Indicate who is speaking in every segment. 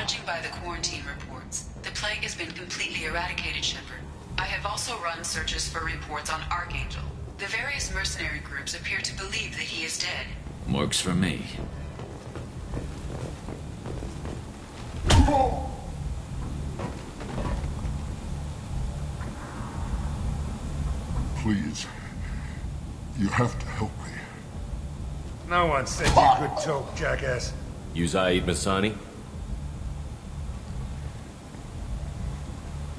Speaker 1: Judging by the quarantine reports, the plague has been completely eradicated, Shepard. I have also run searches for reports on Archangel. The various mercenary groups appear to believe that he is dead.
Speaker 2: Works for me.
Speaker 3: Please. You have to help me.
Speaker 4: No one said you could talk, jackass.
Speaker 5: You Zaid Masani?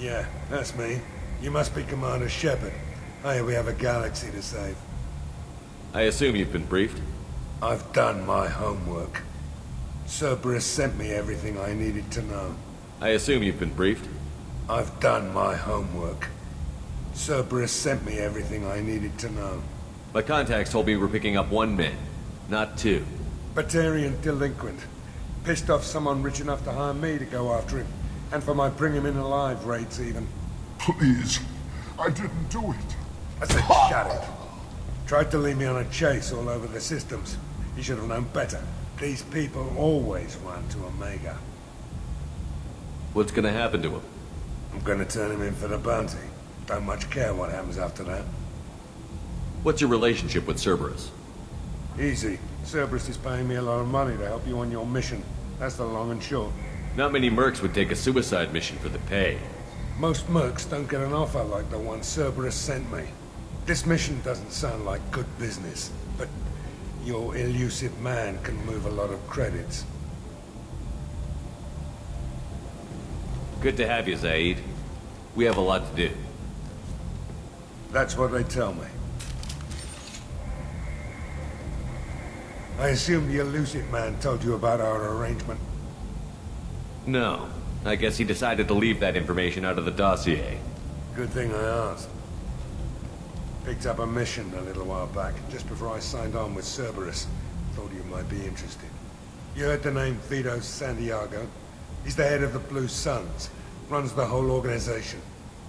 Speaker 4: Yeah, that's me. You must be Commander Shepard. Hey, we have a galaxy to save.
Speaker 5: I assume you've been briefed?
Speaker 4: I've done my homework. Cerberus sent me everything I needed to know.
Speaker 5: I assume you've been briefed?
Speaker 4: I've done my homework. Cerberus sent me everything I needed to know.
Speaker 5: My contacts told me we're picking up one man, not two.
Speaker 4: Batarian delinquent. Pissed off someone rich enough to hire me to go after him. And for my bring him in alive raids even.
Speaker 3: Please. I didn't do it.
Speaker 4: I said shut it. Tried to lead me on a chase all over the systems. He should have known better. These people always run to Omega.
Speaker 5: What's gonna happen to him?
Speaker 4: I'm gonna turn him in for the bounty. Don't much care what happens after that.
Speaker 5: What's your relationship with Cerberus?
Speaker 4: Easy. Cerberus is paying me a lot of money to help you on your mission. That's the long and short.
Speaker 5: Not many mercs would take a suicide mission for the pay.
Speaker 4: Most mercs don't get an offer like the one Cerberus sent me. This mission doesn't sound like good business, but your elusive man can move a lot of credits.
Speaker 5: Good to have you, Zaid. We have a lot to do.
Speaker 4: That's what they tell me. I assume the elusive man told you about our arrangement.
Speaker 5: No. I guess he decided to leave that information out of the dossier.
Speaker 4: Good thing I asked. Picked up a mission a little while back, just before I signed on with Cerberus. Thought you might be interested. You heard the name Vito Santiago? He's the head of the Blue Suns. Runs the whole organization.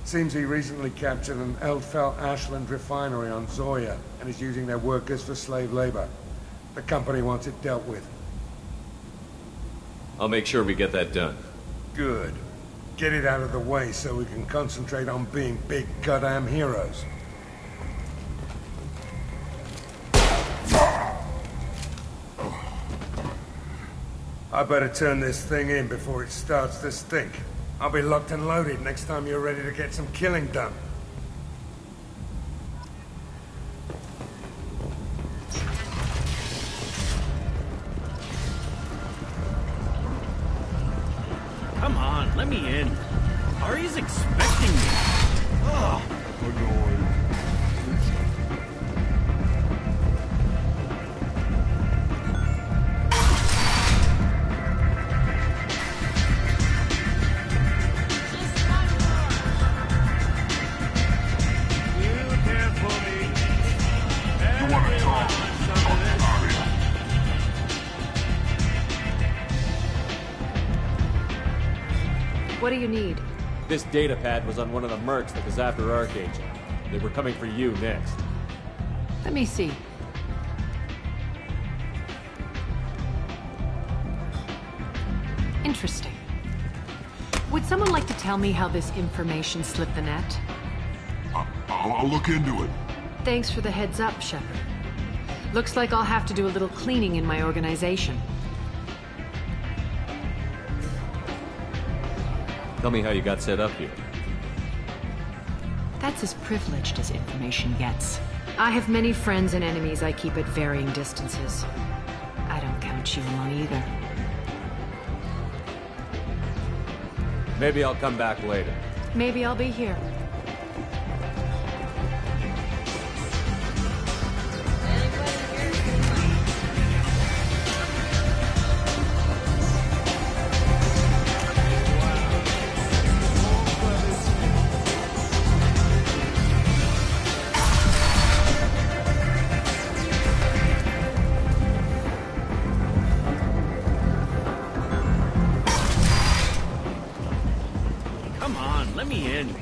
Speaker 4: Seems he recently captured an Eldfell Ashland refinery on Zoya and is using their workers for slave labor. The company wants it dealt with.
Speaker 5: I'll make sure we get that done.
Speaker 4: Good. Get it out of the way so we can concentrate on being big goddamn heroes. I better turn this thing in before it starts to stink. I'll be locked and loaded next time you're ready to get some killing done.
Speaker 6: Come on, let me in. Ari's expecting me. Ugh.
Speaker 3: Annoying.
Speaker 7: What do you need?
Speaker 5: This data pad was on one of the mercs that was after Archangel. They were coming for you next.
Speaker 7: Let me see. Interesting. Would someone like to tell me how this information slipped the net?
Speaker 3: I'll look into it.
Speaker 7: Thanks for the heads up, Shepard. Looks like I'll have to do a little cleaning in my organization.
Speaker 5: Tell me how you got set up here.
Speaker 7: That's as privileged as information gets. I have many friends and enemies I keep at varying distances. I don't count you among either.
Speaker 5: Maybe I'll come back later.
Speaker 7: Maybe I'll be here.
Speaker 6: Let me in.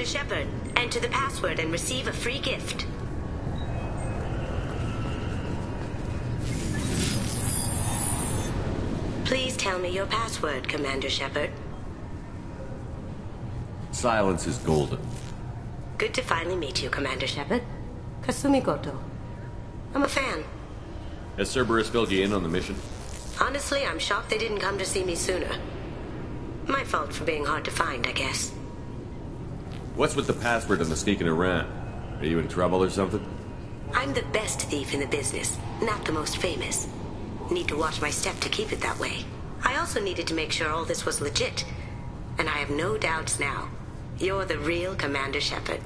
Speaker 2: Shepard. Enter the password and receive a free gift. Please tell me your password, Commander Shepard.
Speaker 8: Silence is golden.
Speaker 2: Good to finally meet you, Commander Shepard. Kasumi Goto. I'm a fan.
Speaker 8: Has Cerberus filled you in on the mission?
Speaker 2: Honestly, I'm shocked they didn't come to see me sooner. My fault for being hard to find, I guess.
Speaker 8: What's with the password and the sneaking around? Are you in trouble or something?
Speaker 2: I'm the best thief in the business, not the most famous. Need to watch my step to keep it that way. I also needed to make sure all this was legit. And I have no doubts now. You're the real Commander Shepard.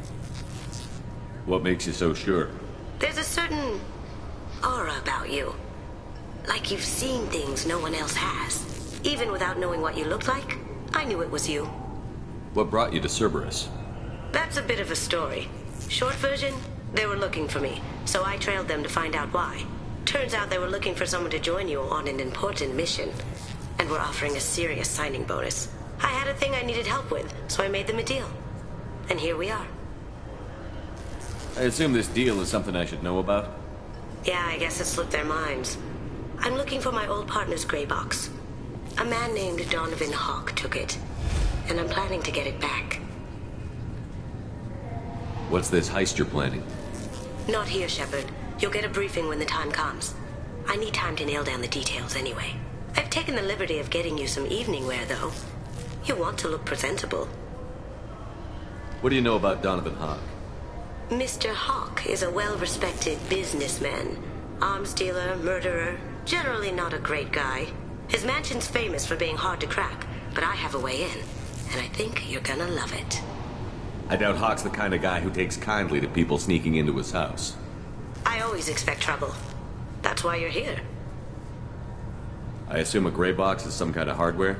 Speaker 8: What makes you so sure?
Speaker 2: There's a certain aura about you. Like you've seen things no one else has. Even without knowing what you looked like, I knew it was you.
Speaker 8: What brought you to Cerberus?
Speaker 2: That's a bit of a story. Short version, they were looking for me, so I trailed them to find out why. Turns out they were looking for someone to join you on an important mission, and were offering a serious signing bonus. I had a thing I needed help with, so I made them a deal. And here we are.
Speaker 8: I assume this deal is something I should know about?
Speaker 2: Yeah, I guess it slipped their minds. I'm looking for my old partner's gray box. A man named Donovan Hawk took it, and I'm planning to get it back.
Speaker 8: What's this heist you're planning?
Speaker 2: Not here, Shepard. You'll get a briefing when the time comes. I need time to nail down the details anyway. I've taken the liberty of getting you some evening wear, though. You want to look presentable.
Speaker 8: What do you know about Donovan Hawk?
Speaker 2: Mr. Hawk is a well-respected businessman. Arms dealer, murderer, generally not a great guy. His mansion's famous for being hard to crack, but I have a way in, and I think you're gonna love it.
Speaker 8: I doubt Hawk's the kind of guy who takes kindly to people sneaking into his house.
Speaker 2: I always expect trouble. That's why you're here.
Speaker 8: I assume a gray box is some kind of hardware?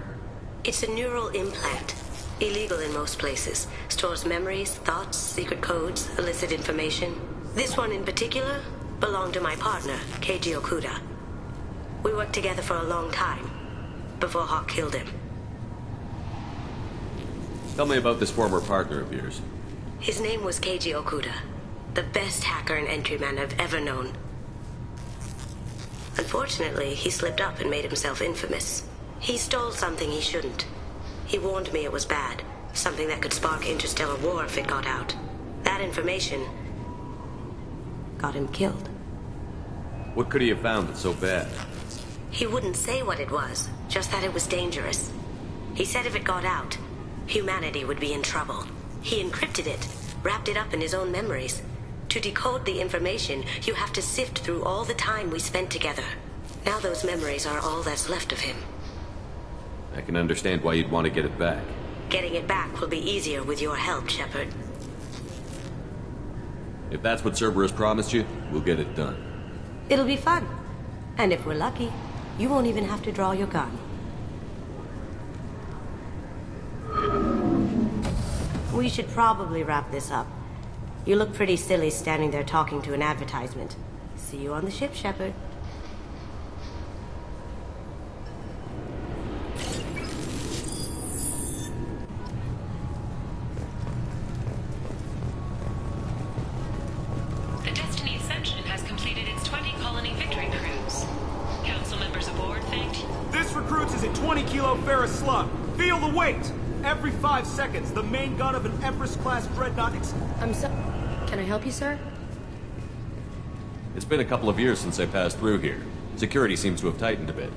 Speaker 2: It's a neural implant. Illegal in most places. Stores memories, thoughts, secret codes, illicit information. This one in particular belonged to my partner, Keiji Okuda. We worked together for a long time, before Hawk killed him.
Speaker 8: Tell me about this former partner of yours.
Speaker 2: His name was Keiji Okuda, the best hacker and entryman I've ever known. Unfortunately, he slipped up and made himself infamous. He stole something he shouldn't. He warned me it was bad, something that could spark interstellar war if it got out. That information got him killed.
Speaker 8: What could he have found that's so bad?
Speaker 2: He wouldn't say what it was, just that it was dangerous. He said if it got out, humanity would be in trouble. He encrypted it, wrapped it up in his own memories. To decode the information, you have to sift through all the time we spent together. Now those memories are all that's left of him.
Speaker 8: I can understand why you'd want to get it back.
Speaker 2: Getting it back will be easier with your help, Shepard.
Speaker 8: If that's what Cerberus promised you, we'll get it done.
Speaker 2: It'll be fun. And if we're lucky, you won't even have to draw your gun. We should probably wrap this up. You look pretty silly standing there talking to an advertisement. See you on the ship, Shepard.
Speaker 1: The Destiny Ascension has completed its 20-colony victory cruise. Council members aboard thanked.
Speaker 9: This recruits is a 20-kilo ferrous slug. Feel the weight! Every 5 seconds, the main gun of an Empress-class dreadnought
Speaker 7: Can I help you, sir?
Speaker 8: It's been a couple of years since I passed through here. Security seems to have tightened a bit.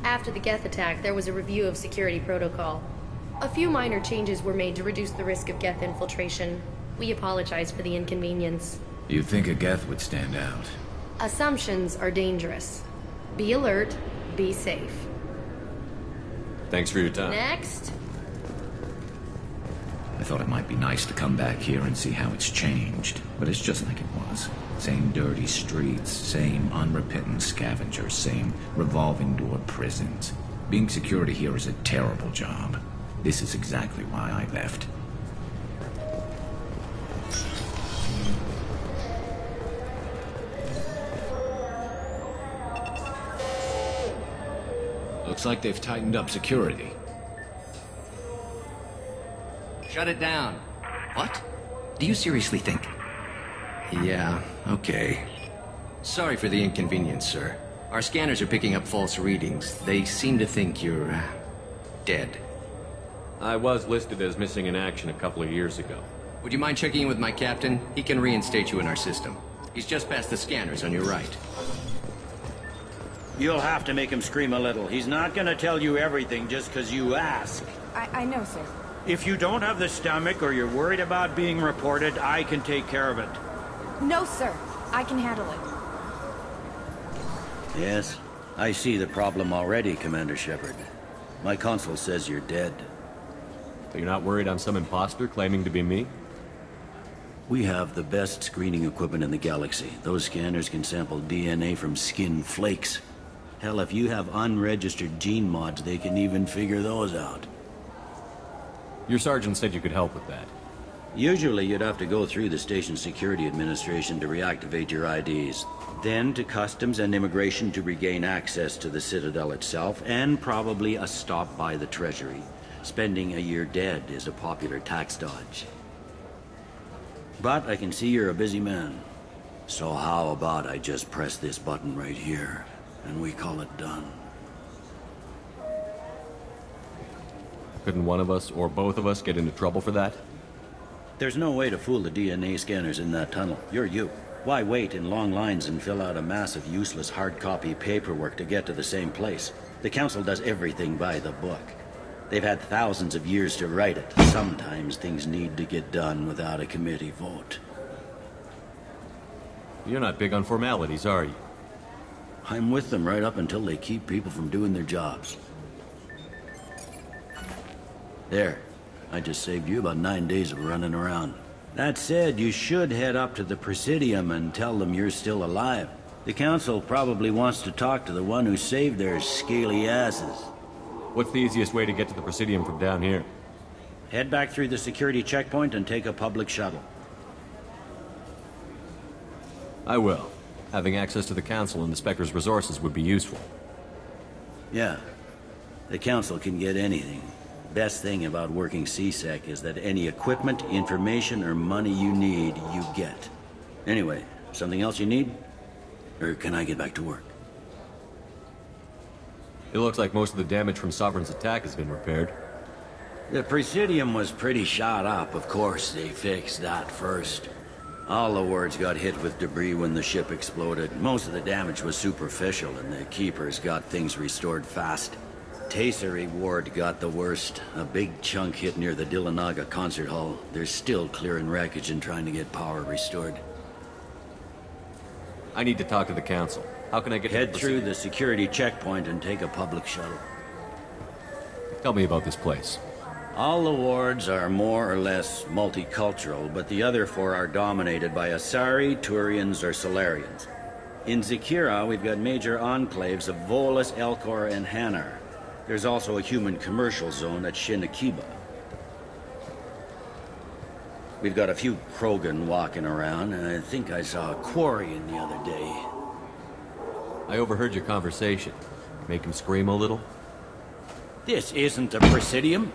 Speaker 10: After the Geth attack, there was a review of security protocol. A few minor changes were made to reduce the risk of Geth infiltration. We apologize for the inconvenience.
Speaker 11: You'd think a Geth would stand out.
Speaker 10: Assumptions are dangerous. Be alert, be safe.
Speaker 8: Thanks for your time.
Speaker 10: Next.
Speaker 11: I thought it might be nice to come back here and see how it's changed, but it's just like it was. Same dirty streets, same unrepentant scavengers, same revolving door prisons. Being security here is a terrible job. This is exactly why I left. Looks like they've tightened up security.
Speaker 12: Shut it down. What? Do you seriously think? Yeah, okay. Sorry for the inconvenience, sir. Our scanners are picking up false readings. They seem to think you're... dead.
Speaker 5: I was listed as missing in action a couple of years ago.
Speaker 12: Would you mind checking in with my captain? He can reinstate you in our system. He's just past the scanners on your right.
Speaker 13: You'll have to make him scream a little. He's not gonna tell you everything just because you ask.
Speaker 14: I know, sir.
Speaker 13: If you don't have the stomach or you're worried about being reported, I can take care of it.
Speaker 14: No, sir. I can handle it.
Speaker 13: Yes, I see the problem already, Commander Shepard. My console says you're dead.
Speaker 5: So you're not worried I'm some imposter claiming to be me?
Speaker 13: We have the best screening equipment in the galaxy. Those scanners can sample DNA from skin flakes. Hell, if you have unregistered gene mods, they can even figure those out.
Speaker 5: Your sergeant said you could help with that.
Speaker 13: Usually you'd have to go through the station security administration to reactivate your IDs. Then to customs and immigration to regain access to the Citadel itself, and probably a stop by the Treasury. Spending a year dead is a popular tax dodge. But I can see you're a busy man. So how about I just press this button right here, and we call it done?
Speaker 5: Couldn't one of us, or both of us, get into trouble for that?
Speaker 13: There's no way to fool the DNA scanners in that tunnel. You're you. Why wait in long lines and fill out a massive useless hard copy paperwork to get to the same place? The Council does everything by the book. They've had thousands of years to write it. Sometimes things need to get done without a committee vote.
Speaker 5: You're not big on formalities, are you?
Speaker 13: I'm with them right up until they keep people from doing their jobs. There. I just saved you about 9 days of running around. That said, you should head up to the Presidium and tell them you're still alive. The Council probably wants to talk to the one who saved their scaly asses.
Speaker 5: What's the easiest way to get to the Presidium from down here?
Speaker 13: Head back through the security checkpoint and take a public shuttle.
Speaker 5: I will. Having access to the Council and the Spectre's resources would be useful.
Speaker 13: Yeah. The Council can get anything. Best thing about working CSEC is that any equipment, information, or money you need, you get. Anyway, something else you need? Or can I get back to work?
Speaker 5: It looks like most of the damage from Sovereign's attack has been repaired.
Speaker 13: The Presidium was pretty shot up, of course. They fixed that first. All the wards got hit with debris when the ship exploded. Most of the damage was superficial, and the Keepers got things restored fast. Tasery Ward got the worst. A big chunk hit near the Dillanaga concert hall. They're still clearing wreckage and trying to get power restored.
Speaker 5: I need to talk to the Council. How can I get
Speaker 13: Head through the security checkpoint and take a public shuttle.
Speaker 5: Tell me about this place.
Speaker 13: All the wards are more or less multicultural, but the other four are dominated by Asari, Turians, or Solarians. In Zakira, we've got major enclaves of Volus, Elcor, and Hanar. There's also a human commercial zone at Shinakiba. We've got a few Krogan walking around, and I think I saw a Quarian the other day.
Speaker 5: I overheard your conversation. Make him scream a little?
Speaker 13: This isn't a Presidium.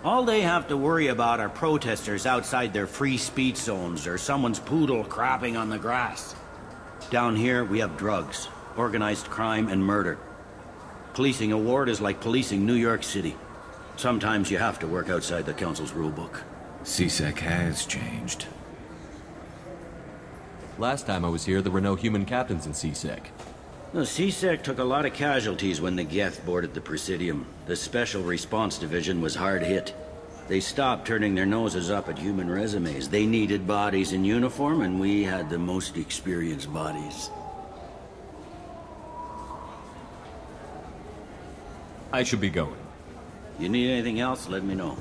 Speaker 13: All they have to worry about are protesters outside their free speech zones or someone's poodle crapping on the grass. Down here, we have drugs, organized crime, and murder. Policing a ward is like policing New York City. Sometimes you have to work outside the Council's rulebook.
Speaker 11: CSEC has changed.
Speaker 5: Last time I was here, there were no human captains in CSEC.
Speaker 13: The CSEC took a lot of casualties when the Geth boarded the Presidium. The Special Response Division was hard hit. They stopped turning their noses up at human resumes. They needed bodies in uniform, and we had the most experienced bodies.
Speaker 5: I should be going.
Speaker 13: You need anything else, let me know.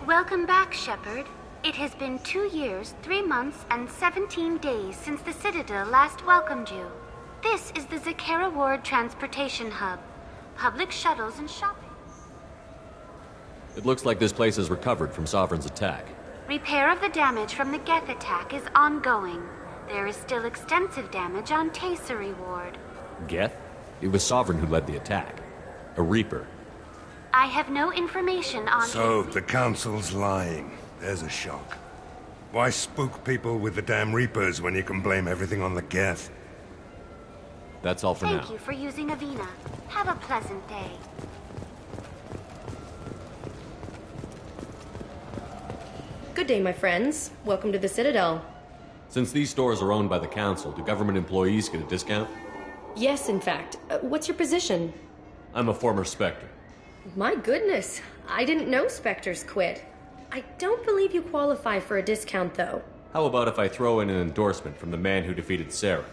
Speaker 15: Welcome back, Shepard. It has been 2 years, 3 months, and 17 days since the Citadel last welcomed you. This is the Zakera Ward Transportation Hub. Public shuttles and shopping.
Speaker 5: It looks like this place has recovered from Sovereign's attack.
Speaker 15: Repair of the damage from the Geth attack is ongoing. There is still extensive damage on Tasery Ward.
Speaker 5: Geth?
Speaker 8: It was Sovereign who led the attack. A Reaper.
Speaker 15: I have no information on...
Speaker 4: So, the Council's lying. There's a shock. Why spook people with the damn Reapers when you can blame everything on the Geth?
Speaker 8: That's all for now.
Speaker 15: Thank you for using Avina. Have a pleasant day.
Speaker 10: Good day, my friends. Welcome to the Citadel.
Speaker 8: Since these stores are owned by the Council, do government employees get a discount?
Speaker 10: Yes, in fact. What's your position?
Speaker 8: I'm a former Spectre.
Speaker 10: My goodness. I didn't know Spectres quit. I don't believe you qualify for a discount, though.
Speaker 8: How about if I throw in an endorsement from the man who defeated Sarah?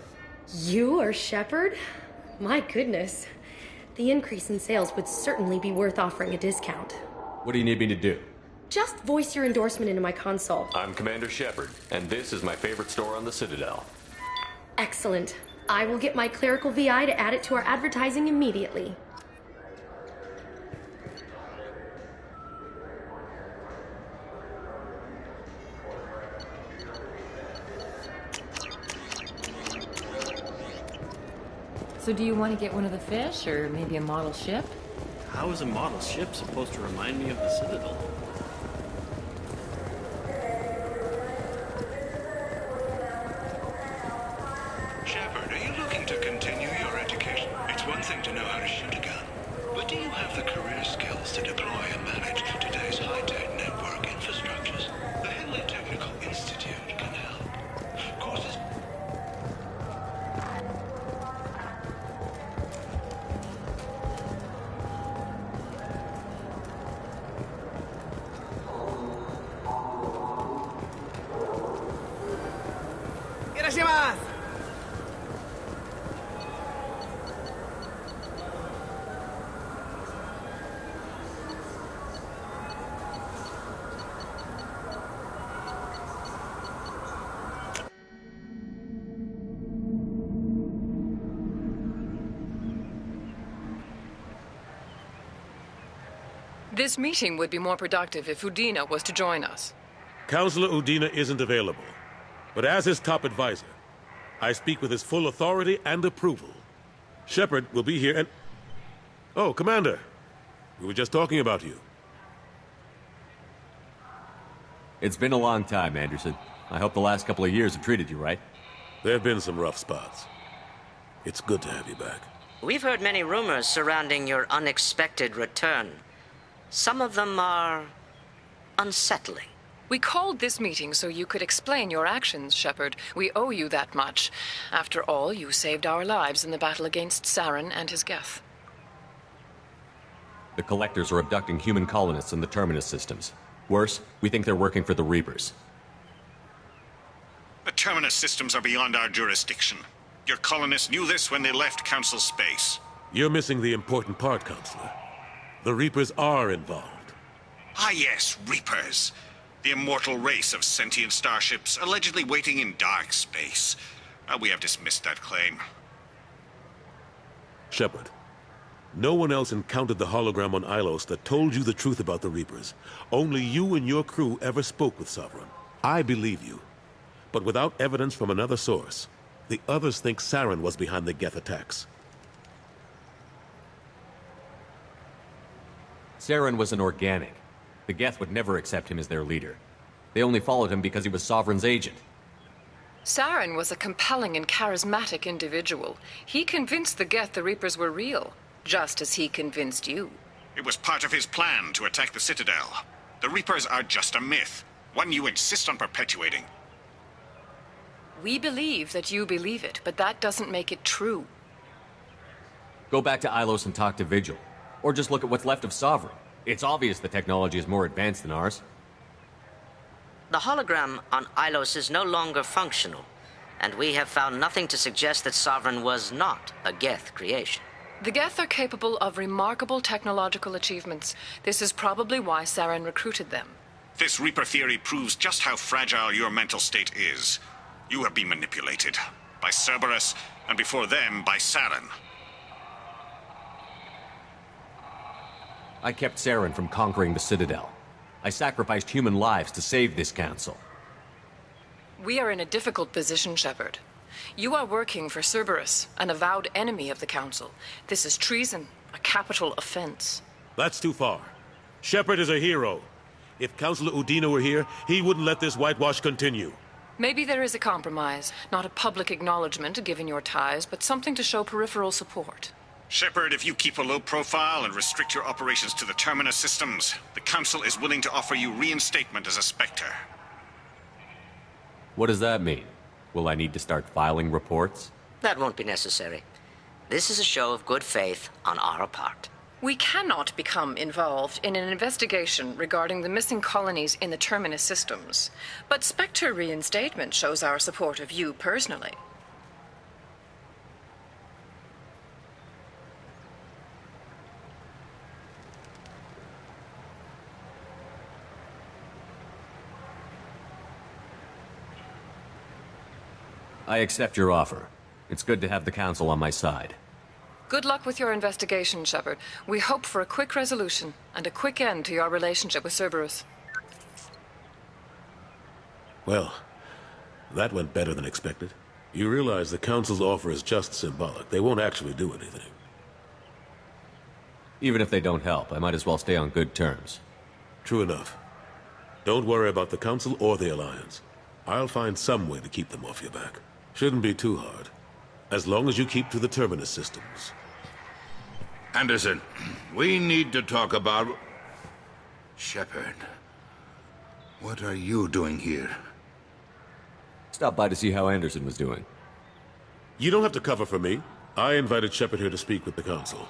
Speaker 10: You are Shepard? My goodness. The increase in sales would certainly be worth offering a discount.
Speaker 8: What do you need me to do?
Speaker 10: Just voice your endorsement into my console.
Speaker 8: I'm Commander Shepard, and this is my favorite store on the Citadel.
Speaker 10: Excellent. I will get my clerical VI to add it to our advertising immediately.
Speaker 7: So do you want to get one of the fish, or maybe a model ship?
Speaker 6: How is a model ship supposed to remind me of the Citadel?
Speaker 16: Shepard, are you looking to continue your education? It's one thing to know how to shoot a gun, but do you have the career skills to deploy and manage today's high-tech network infrastructures? The Henley Technical Institute can help. Courses...
Speaker 17: This meeting would be more productive if Udina was to join us.
Speaker 18: Counselor Udina isn't available, but as his top advisor, I speak with his full authority and approval. Shepard will be here and... Oh, Commander. We were just talking about you.
Speaker 8: It's been a long time, Anderson. I hope the last couple of years have treated you right.
Speaker 18: There have been some rough spots. It's good to have you back.
Speaker 2: We've heard many rumors surrounding your unexpected return. Some of them are unsettling.
Speaker 17: We called this meeting so you could explain your actions, Shepard. We owe you that much. After all, you saved our lives in the battle against Saren and his Geth.
Speaker 8: The Collectors are abducting human colonists in the Terminus systems. Worse, we think they're working for the Reapers.
Speaker 16: The Terminus systems are beyond our jurisdiction. Your colonists knew this when they left Council space.
Speaker 18: You're missing the important part, Counselor. The Reapers are involved.
Speaker 16: Ah yes, Reapers. The immortal race of sentient starships allegedly waiting in dark space. We have dismissed that claim.
Speaker 18: Shepard, no one else encountered the hologram on Ilos that told you the truth about the Reapers. Only you and your crew ever spoke with Sovereign. I believe you. But without evidence from another source, the others think Saren was behind the Geth attacks.
Speaker 8: Saren was an organic. The Geth would never accept him as their leader. They only followed him because he was Sovereign's agent.
Speaker 17: Saren was a compelling and charismatic individual. He convinced the Geth the Reapers were real, just as he convinced you.
Speaker 16: It was part of his plan to attack the Citadel. The Reapers are just a myth, one you insist on perpetuating.
Speaker 17: We believe that you believe it, but that doesn't make it true.
Speaker 8: Go back to Ilos and talk to Vigil. Or just look at what's left of Sovereign. It's obvious the technology is more advanced than ours.
Speaker 2: The hologram on Ilos is no longer functional, and we have found nothing to suggest that Sovereign was not a Geth creation.
Speaker 17: The Geth are capable of remarkable technological achievements. This is probably why Saren recruited them.
Speaker 16: This Reaper theory proves just how fragile your mental state is. You have been manipulated. By Cerberus, and before them, by Saren.
Speaker 8: I kept Saren from conquering the Citadel. I sacrificed human lives to save this council.
Speaker 17: We are in a difficult position, Shepard. You are working for Cerberus, an avowed enemy of the Council. This is treason, a capital offense.
Speaker 18: That's too far. Shepard is a hero. If Councilor Udina were here, he wouldn't let this whitewash continue.
Speaker 17: Maybe there is a compromise. Not a public acknowledgement given your ties, but something to show peripheral support.
Speaker 19: Shepard, if you keep a low profile and restrict your operations to the Terminus systems, the Council is willing to offer you reinstatement as a Spectre.
Speaker 8: What does that mean? Will I need to start filing reports?
Speaker 20: That won't be necessary. This is a show of good faith on our part.
Speaker 17: We cannot become involved in an investigation regarding the missing colonies in the Terminus systems. But Spectre reinstatement shows our support of you personally.
Speaker 8: I accept your offer. It's good to have the Council on my side.
Speaker 17: Good luck with your investigation, Shepard. We hope for a quick resolution and a quick end to your relationship with Cerberus.
Speaker 18: Well, that went better than expected. You realize the Council's offer is just symbolic. They won't actually do anything.
Speaker 8: Even if they don't help, I might as well stay on good terms.
Speaker 18: True enough. Don't worry about the Council or the Alliance. I'll find some way to keep them off your back. Shouldn't be too hard. As long as you keep to the Terminus systems.
Speaker 21: Anderson, we need to talk about... Shepard. What are you doing here?
Speaker 8: Stopped by to see how Anderson was doing.
Speaker 18: You don't have to cover for me. I invited Shepard here to speak with the Council.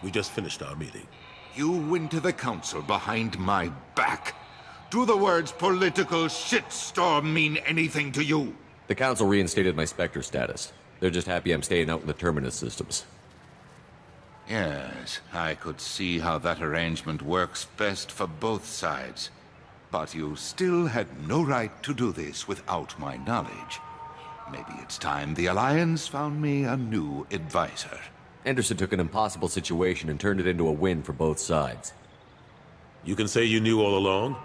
Speaker 18: We just finished our meeting.
Speaker 21: You went to the Council behind my back. Do the words political shitstorm mean anything to you?
Speaker 8: The Council reinstated my Spectre status. They're just happy I'm staying out in the Terminus systems.
Speaker 21: Yes, I could see how that arrangement works best for both sides. But you still had no right to do this without my knowledge. Maybe it's time the Alliance found me a new advisor.
Speaker 8: Anderson took an impossible situation and turned it into a win for both sides.
Speaker 18: You can say you knew all along,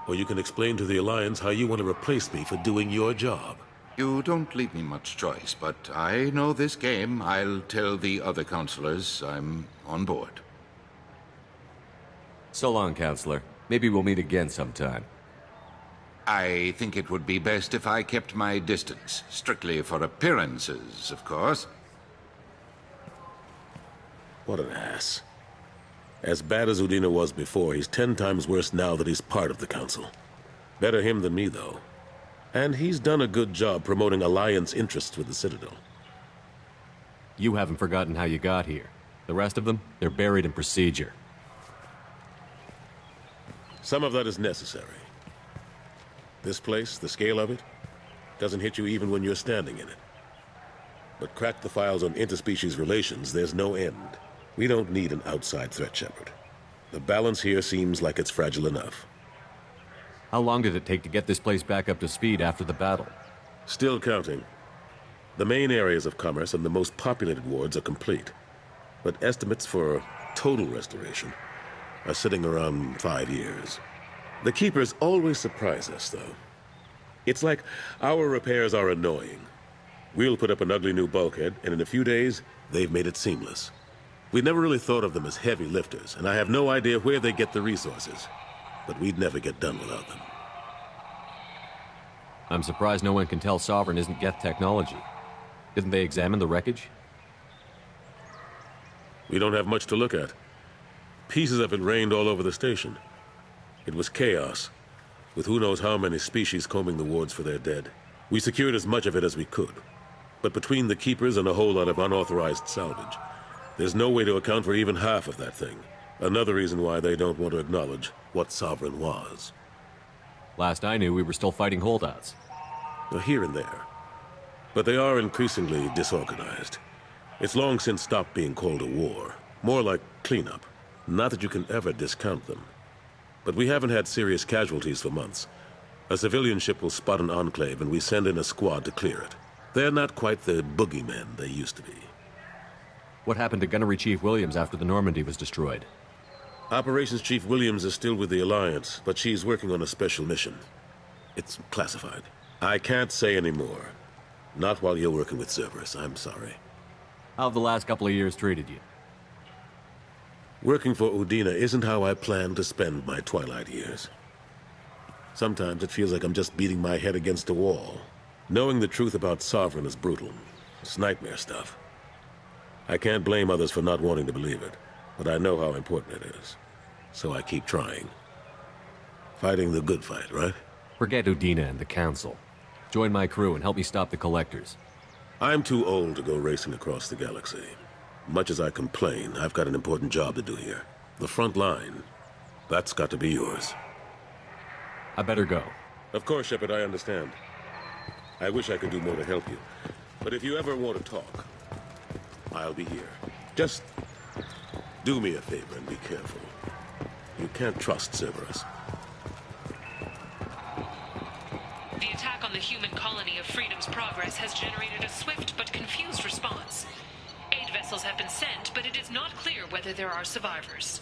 Speaker 18: or you can explain to the Alliance how you want to replace me for doing your job.
Speaker 21: You don't leave me much choice, but I know this game. I'll tell the other counselors I'm on board.
Speaker 8: So long, Counselor. Maybe we'll meet again sometime.
Speaker 21: I think it would be best if I kept my distance. Strictly for appearances, of course.
Speaker 18: What an ass. As bad as Udina was before, he's 10 times worse now that he's part of the Council. Better him than me, though. And he's done a good job promoting Alliance interests with the Citadel.
Speaker 8: You haven't forgotten how you got here. The rest of them, they're buried in procedure.
Speaker 18: Some of that is necessary. This place, the scale of it, doesn't hit you even when you're standing in it. But crack the files on interspecies relations, there's no end. We don't need an outside threat, Shepard. The balance here seems like it's fragile enough.
Speaker 8: How long did it take to get this place back up to speed after the battle?
Speaker 18: Still counting. The main areas of commerce and the most populated wards are complete. But estimates for total restoration are sitting around 5 years. The Keepers always surprise us, though. It's like our repairs are annoying. We'll put up an ugly new bulkhead, and in a few days, they've made it seamless. We never really thought of them as heavy lifters, and I have no idea where they get the resources. But we'd never get done without them.
Speaker 8: I'm surprised no one can tell Sovereign isn't Geth technology. Didn't they examine the wreckage?
Speaker 18: We don't have much to look at. Pieces of it rained all over the station. It was chaos, with who knows how many species combing the wards for their dead. We secured as much of it as we could. But between the Keepers and a whole lot of unauthorized salvage, there's no way to account for even half of that thing. Another reason why they don't want to acknowledge what Sovereign was.
Speaker 8: Last I knew, we were still fighting holdouts.
Speaker 18: Here and there. But they are increasingly disorganized. It's long since stopped being called a war. More like cleanup. Not that you can ever discount them. But we haven't had serious casualties for months. A civilian ship will spot an enclave and we send in a squad to clear it. They're not quite the boogeymen they used to be.
Speaker 8: What happened to Gunnery Chief Williams after the Normandy was destroyed?
Speaker 18: Operations Chief Williams is still with the Alliance, but she's working on a special mission. It's classified. I can't say any more. Not while you're working with Cerberus, I'm sorry.
Speaker 8: How have the last couple of years treated you?
Speaker 18: Working for Udina isn't how I planned to spend my twilight years. Sometimes it feels like I'm just beating my head against a wall. Knowing the truth about Sovereign is brutal. It's nightmare stuff. I can't blame others for not wanting to believe it, but I know how important it is. So I keep trying. Fighting the good fight, right?
Speaker 8: Forget Udina and the Council. Join my crew and help me stop the Collectors.
Speaker 18: I'm too old to go racing across the galaxy. Much as I complain, I've got an important job to do here. The front line. That's got to be yours.
Speaker 8: I better go.
Speaker 18: Of course, Shepard, I understand. I wish I could do more to help you. But if you ever want to talk, I'll be here. Just do me a favor and be careful. You can't trust Cerberus.
Speaker 7: The attack on the human colony of Freedom's Progress has generated a swift but confused response. Aid vessels have been sent, but it is not clear whether there are survivors.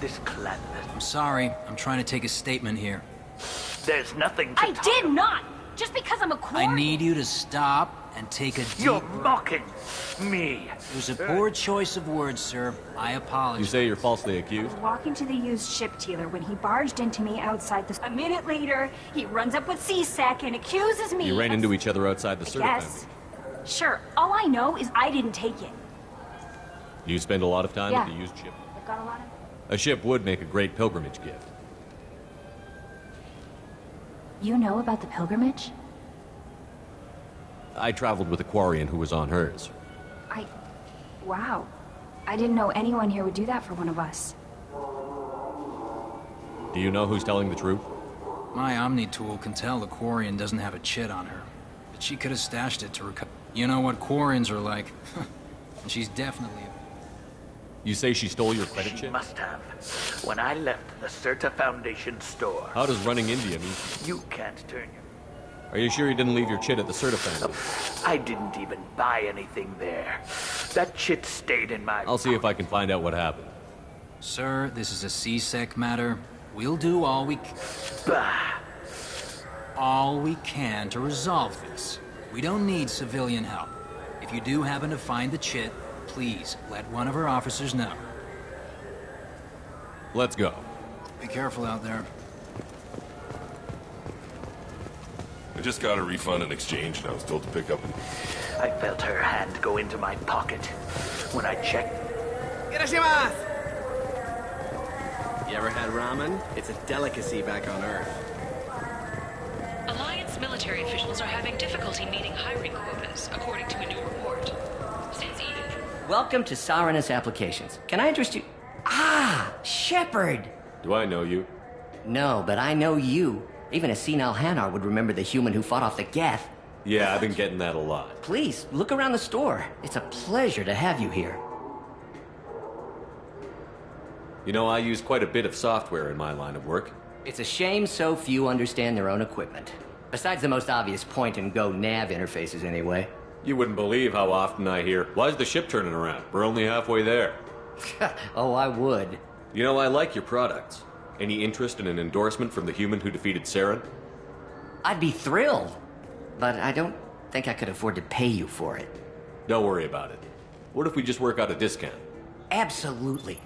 Speaker 3: This clan.
Speaker 22: I'm sorry. I'm trying to take a statement here.
Speaker 3: There's nothing to
Speaker 14: I did not! Just because I'm a Quarian.
Speaker 22: I need you to stop and take a deep
Speaker 3: You're
Speaker 22: breath.
Speaker 3: mocking me.
Speaker 22: It was a poor choice of words, sir. I apologize.
Speaker 8: You say you're falsely accused?
Speaker 23: Walking to the used ship dealer when he barged into me outside the... A minute later, he runs up with C-Sec and accuses me.
Speaker 8: You ran into each other outside the
Speaker 23: Yes. Sure. All I know is I didn't take it.
Speaker 8: You spend a lot of time
Speaker 23: Yeah.
Speaker 8: at the used ship?
Speaker 23: I've got a lot of...
Speaker 8: A ship would make a great pilgrimage gift.
Speaker 23: You know about the pilgrimage?
Speaker 8: I traveled with a Quarian who was on hers.
Speaker 23: Wow. I didn't know anyone here would do that for one of us.
Speaker 8: Do you know who's telling the truth?
Speaker 22: My Omni tool can tell the Quarian doesn't have a chit on her. But she could have stashed it to recover. You know what Quarians are like. And she's definitely...
Speaker 8: You say she stole your credit
Speaker 3: She
Speaker 8: chip?
Speaker 3: must have. When I left the Certa Foundation store.
Speaker 8: How does running India mean?
Speaker 3: You can't turn your...
Speaker 8: Are you sure you didn't leave your chit at the Certa Foundation?
Speaker 3: I didn't even buy anything there. That chit stayed in my...
Speaker 8: I'll see if I can find out what happened.
Speaker 22: Sir, this is a C-Sec matter. We'll do all we can...
Speaker 3: Bah!
Speaker 22: All we can to resolve this. We don't need civilian help. If you do happen to find the chit, please let one of our officers know.
Speaker 8: Let's go.
Speaker 22: Be careful out there.
Speaker 24: I just got a refund in exchange, and I was told to pick up...
Speaker 3: I felt her hand go into my pocket. When I checked...
Speaker 25: Irashimasu! You ever had ramen? It's a delicacy back on Earth.
Speaker 7: Alliance military officials are having difficulty meeting hiring quotas, according to a new report. Since even...
Speaker 20: Welcome to Sarenis Applications. Can I interest you? Ah, Shepard!
Speaker 8: Do I know you?
Speaker 20: No, but I know you. Even a senile Hanar would remember the human who fought off the Geth.
Speaker 8: Yeah, I've been getting that a lot.
Speaker 20: Please, look around the store. It's a pleasure to have you here.
Speaker 8: You know, I use quite a bit of software in my line of work.
Speaker 20: It's a shame so few understand their own equipment. Besides the most obvious point-and-go nav interfaces, anyway.
Speaker 8: You wouldn't believe how often I hear, "Why is the ship turning around? We're only halfway there."
Speaker 20: Oh, I would.
Speaker 8: You know, I like your products. Any interest in an endorsement from the human who defeated Saren?
Speaker 20: I'd be thrilled. But I don't think I could afford to pay you for it.
Speaker 8: Don't worry about it. What if we just work out a discount?
Speaker 20: Absolutely.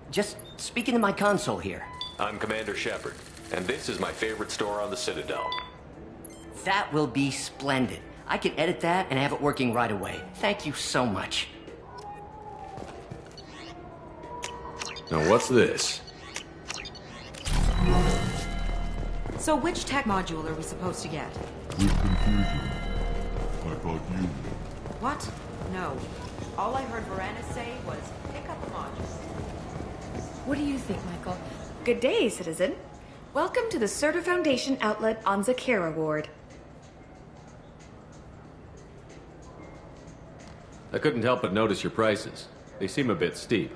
Speaker 20: Just speak into my console here.
Speaker 8: I'm Commander Shepard, and this is my favorite store on the Citadel.
Speaker 20: That will be splendid. I can edit that and have it working right away. Thank you so much.
Speaker 8: Now what's this?
Speaker 26: So which tech module are we supposed to get?
Speaker 27: With confusion. I thought you...
Speaker 26: What? No. All I heard Varanus say was, pick up a module.
Speaker 14: What do you think, Michael? Good day, citizen. Welcome to the Certa Foundation outlet on Zakera Ward.
Speaker 8: I couldn't help but notice your prices. They seem a bit steep.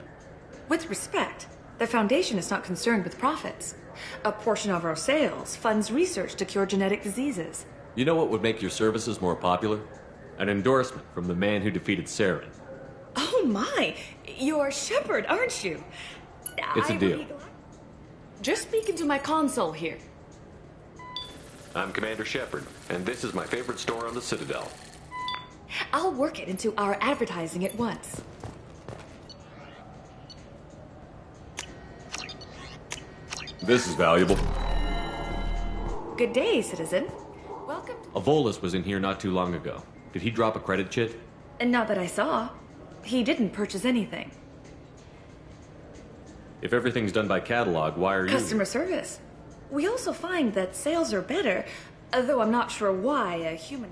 Speaker 14: With respect, the Foundation is not concerned with profits. A portion of our sales funds research to cure genetic diseases.
Speaker 8: You know what would make your services more popular? An endorsement from the man who defeated Saren.
Speaker 14: Oh my! You're Shepard, aren't you?
Speaker 8: It's a deal.
Speaker 14: Just speak into my console here.
Speaker 8: I'm Commander Shepard, and this is my favorite store on the Citadel.
Speaker 14: I'll work it into our advertising at once.
Speaker 8: This is valuable.
Speaker 14: Good day, citizen. Welcome to...
Speaker 8: A Volus was in here not too long ago. Did he drop a credit chit?
Speaker 14: And not that I saw. He didn't purchase anything.
Speaker 8: If everything's done by catalog, why are you...
Speaker 14: Customer service. We also find that sales are better, though I'm not sure why a human...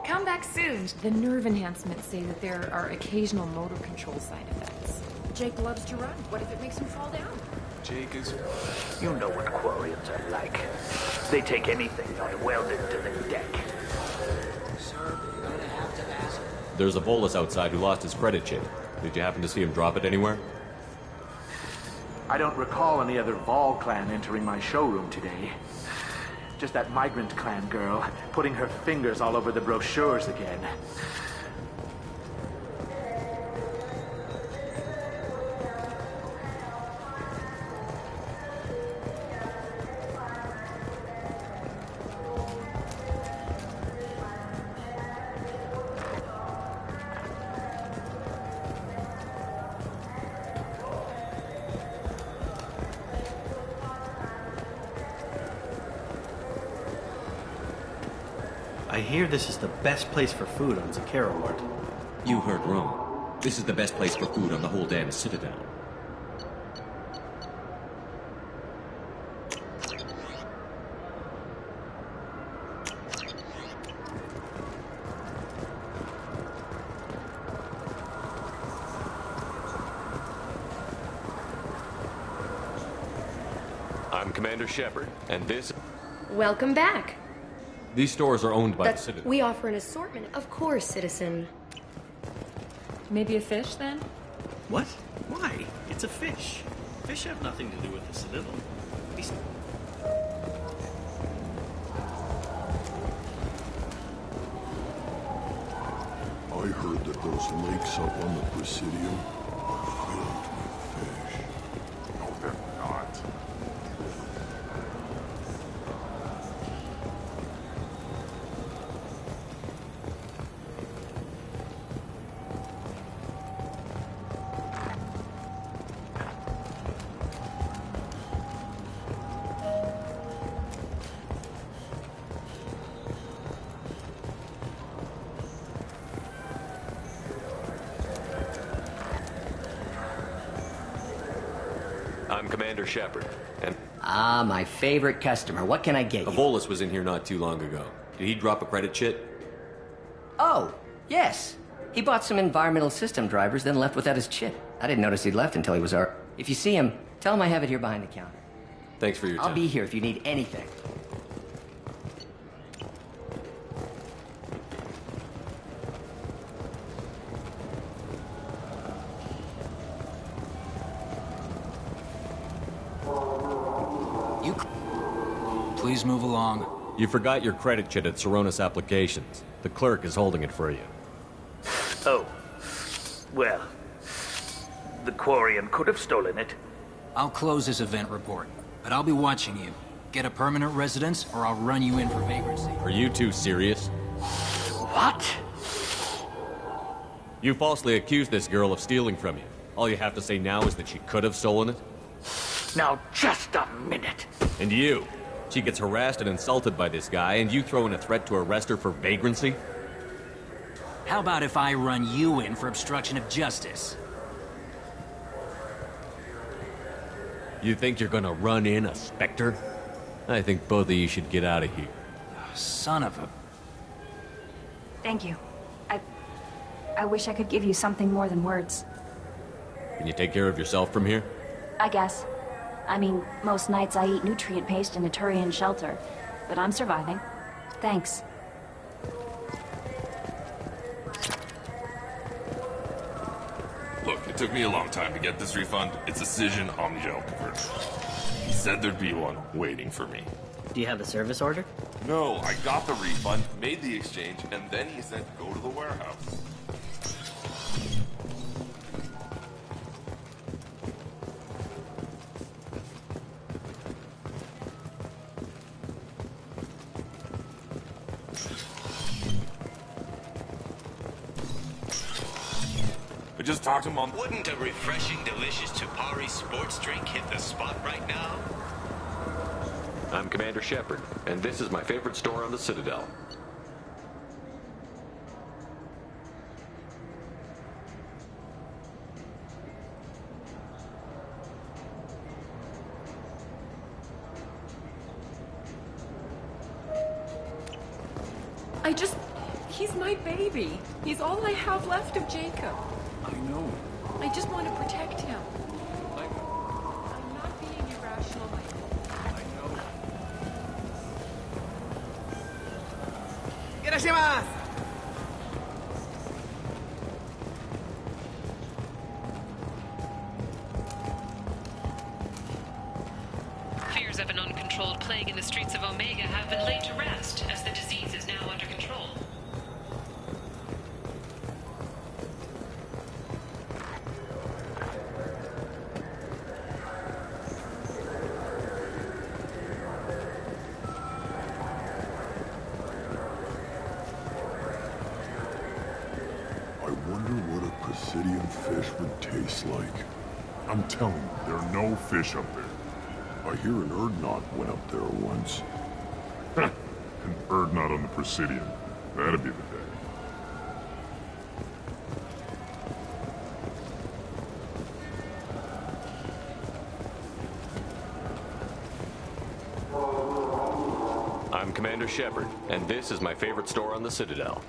Speaker 1: Come back soon. The nerve enhancements say that there are occasional motor control side effects. Jake loves to run. What if it makes him fall down?
Speaker 3: Jake is... You know what Quarians are like. They take anything not welded to the deck.
Speaker 22: Sir, you're gonna have to ask.
Speaker 8: There's a Volus outside who lost his credit chit. Did you happen to see him drop it anywhere?
Speaker 3: I don't recall any other Vol clan entering my showroom today. Just that migrant clan girl putting her fingers all over the brochures again.
Speaker 6: I hear this is the best place for food on Cerberus Ward.
Speaker 8: You heard wrong. This is the best place for food on the whole damn Citadel. I'm Commander Shepard, and this...
Speaker 10: Welcome back.
Speaker 8: These stores are owned by the Citadel.
Speaker 10: We offer an assortment. Of course, citizen.
Speaker 1: Maybe a fish, then?
Speaker 6: What? Why? It's a fish. Fish have nothing to do with the Citadel.
Speaker 27: I heard that those lakes up on the Presidium are filled with fish. No, they're not.
Speaker 8: I'm Commander Shepard, and...
Speaker 20: Ah, my favorite customer. What can I get you?
Speaker 8: A Volus was in here not too long ago. Did he drop a credit chit?
Speaker 20: Oh, yes. He bought some environmental system drivers, then left without his chit. I didn't notice he'd left until he was our... If you see him, tell him I have it here behind the counter.
Speaker 8: Thanks for your time.
Speaker 20: I'll be here if you need anything.
Speaker 22: Please move along.
Speaker 8: You forgot your credit chit at Cerberus Applications. The clerk is holding it for you.
Speaker 3: Oh. Well. The Quarian could have stolen it.
Speaker 22: I'll close this event report, but I'll be watching you. Get a permanent residence, or I'll run you in for vagrancy.
Speaker 8: Are you two serious?
Speaker 3: What?
Speaker 8: You falsely accused this girl of stealing from you. All you have to say now is that she could have stolen it?
Speaker 3: Now, just a minute.
Speaker 8: And you? She gets harassed and insulted by this guy, and you throw in a threat to arrest her for vagrancy?
Speaker 22: How about if I run you in for obstruction of justice?
Speaker 8: You think you're gonna run in a Spectre? I think both of you should get out of here.
Speaker 22: Son of a...
Speaker 23: Thank you. I wish I could give you something more than words.
Speaker 8: Can you take care of yourself from here?
Speaker 23: I guess. I mean, most nights I eat nutrient paste in a Turian shelter, but I'm surviving. Thanks.
Speaker 24: Look, it took me a long time to get this refund. It's a Cision Omnigel converter. He said there'd be one waiting for me.
Speaker 4: Do you have the service order?
Speaker 24: No, I got the refund, made the exchange, and then he said go to the warehouse. just talked him on...
Speaker 4: Wouldn't a refreshing, delicious Tupari sports drink hit the spot right now?
Speaker 5: I'm Commander Shepard, and this is my favorite store on the Citadel.
Speaker 1: He's my baby. He's all I have left of Jacob.
Speaker 24: I know.
Speaker 1: I just want to protect him. I'm not being irrational, Michael.
Speaker 24: I know.
Speaker 25: Irashimasu!
Speaker 7: Fears of an uncontrolled plague in the streets of Omega have been laid to rest, as the disease is now under control.
Speaker 27: I wonder what a Presidian fish would taste like. I'm telling you, there are no fish up there. I hear an Erdnot went up there once. An Erdnot on the Presidian. That'd be the day.
Speaker 5: I'm Commander Shepard, and this is my favorite store on the Citadel.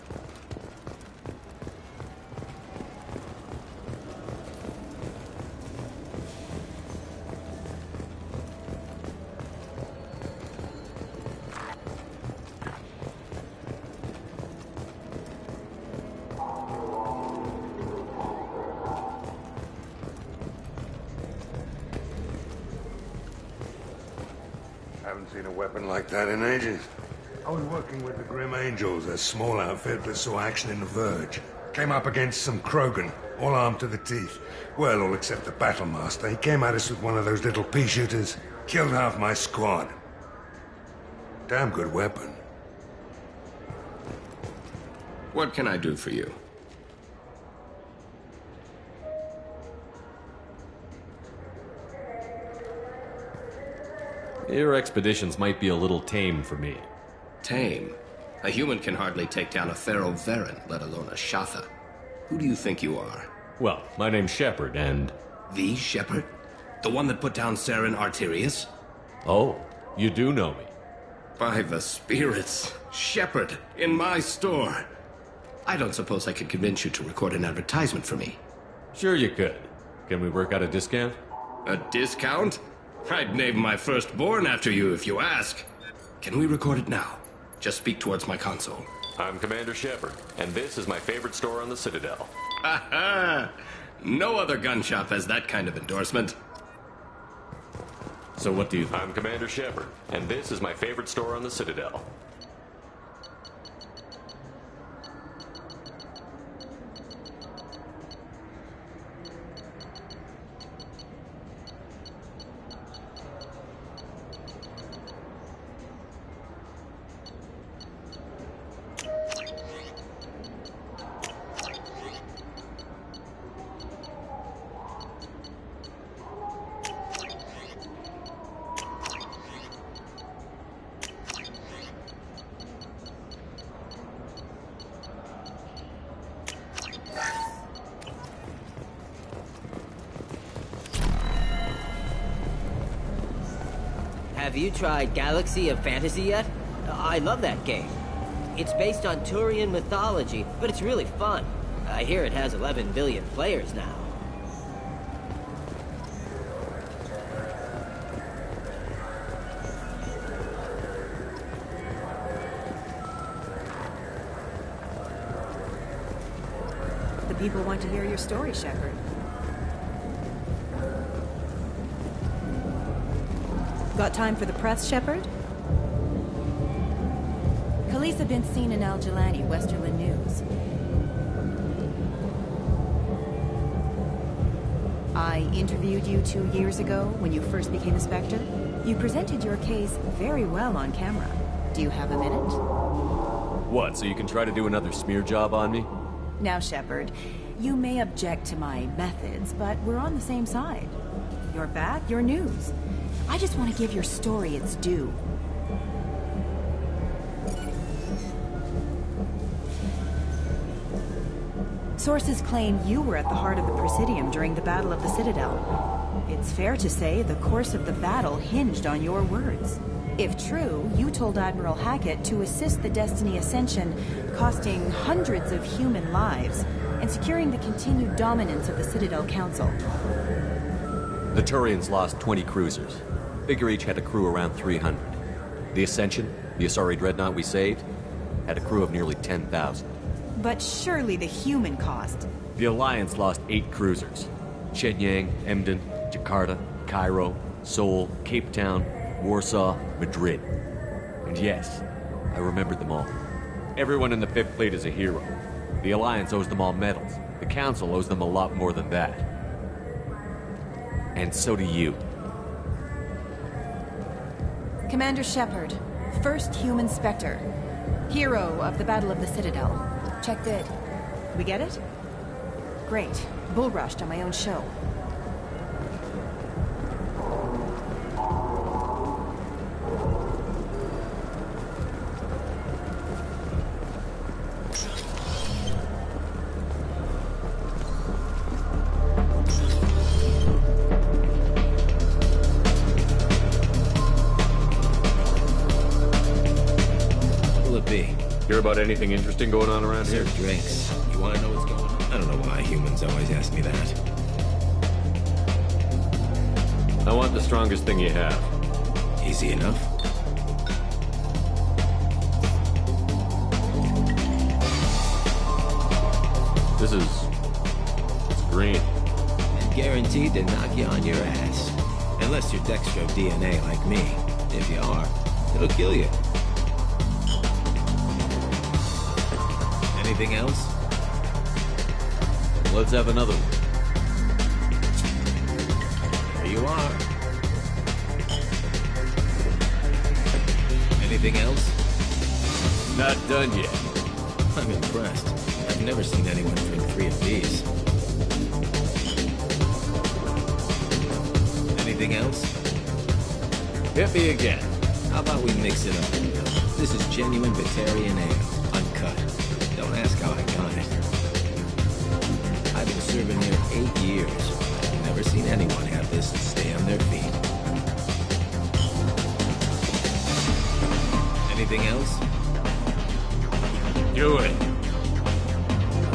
Speaker 9: Haven't seen a weapon like that in ages. I was working with the Grim Angels, a small outfit that saw action in the Verge. Came up against some Krogan, all armed to the teeth. Well, all except the Battlemaster. He came at us with one of those little pea shooters. Killed half my squad. Damn good weapon.
Speaker 4: What can I do for you?
Speaker 8: Your expeditions might be a little tame for me.
Speaker 4: Tame? A human can hardly take down a Pharaoh Varen, let alone a Shatha. Who do you think you are?
Speaker 8: Well, my name's Shepard, and...
Speaker 4: The Shepard? The one that put down Saren Arterius?
Speaker 8: Oh, you do know me.
Speaker 4: By the spirits. Shepard, in my store. I don't suppose I could convince you to record an advertisement for me.
Speaker 8: Sure you could. Can we work out a discount?
Speaker 4: A discount? I'd name my firstborn after you if you ask. Can we record it now? Just speak towards my console.
Speaker 5: I'm Commander Shepard, and this is my favorite store on the Citadel.
Speaker 4: Ha ha! No other gun shop has that kind of endorsement.
Speaker 8: So what do you think?
Speaker 5: I'm Commander Shepard, and this is my favorite store on the Citadel.
Speaker 11: Have you tried Galaxy of Fantasy yet? I love that game. It's based on Turian mythology, but it's really fun. I hear it has 11 billion players now.
Speaker 23: The people want to hear your story, Shepard. Got time for the press, Shepard? Khaleesa been seen in Al Jalani, Westerland News. I interviewed you 2 years ago when you first became a Spectre. You presented your case very well on camera. Do you have a minute?
Speaker 8: What, so you can try to do another smear job on me?
Speaker 23: Now, Shepard, You may object to my methods, but we're on the same side. You're back, you're news. I just want to give your story its due. Sources claim you were at the heart of the Presidium during the Battle of the Citadel. It's fair to say the course of the battle hinged on your words. If true, you told Admiral Hackett to assist the Destiny Ascension, costing hundreds of human lives, and securing the continued dominance of the Citadel Council.
Speaker 8: The Turians lost 20 cruisers. Figure each had a crew around 300. The Ascension, the Asari dreadnought we saved, had a crew of nearly 10,000.
Speaker 23: But surely the human cost.
Speaker 8: The Alliance lost 8 cruisers. Shenyang, Emden, Jakarta, Cairo, Seoul, Cape Town, Warsaw, Madrid. And yes, I remembered them all. Everyone in the 5th Fleet is a hero. The Alliance owes them all medals. The Council owes them a lot more than that. And so do you.
Speaker 23: Commander Shepard, first human Spectre. Hero of the Battle of the Citadel. Check good. We get it? Great. Bull rushed on my own show.
Speaker 8: Hear about anything interesting going on around here?
Speaker 2: Drinks. You want to know what's going on? I don't know why humans always ask me that.
Speaker 8: I want the strongest thing you have.
Speaker 2: Easy enough.
Speaker 8: This is... it's green.
Speaker 2: And guaranteed to knock you on your ass. Unless you're dextro DNA like me. If you are, it'll kill you. Anything else?
Speaker 8: Let's have another one.
Speaker 2: There you are. Anything else?
Speaker 8: Not done yet.
Speaker 2: I'm impressed. I've never seen anyone drink 3 of these. Anything else?
Speaker 8: Hit me again.
Speaker 2: How about we mix it up? This is genuine Batarian ale, uncut. Don't ask how I got it. I've been serving here 8 years. I've never seen anyone have this and stay on their feet. Anything else?
Speaker 8: Do it.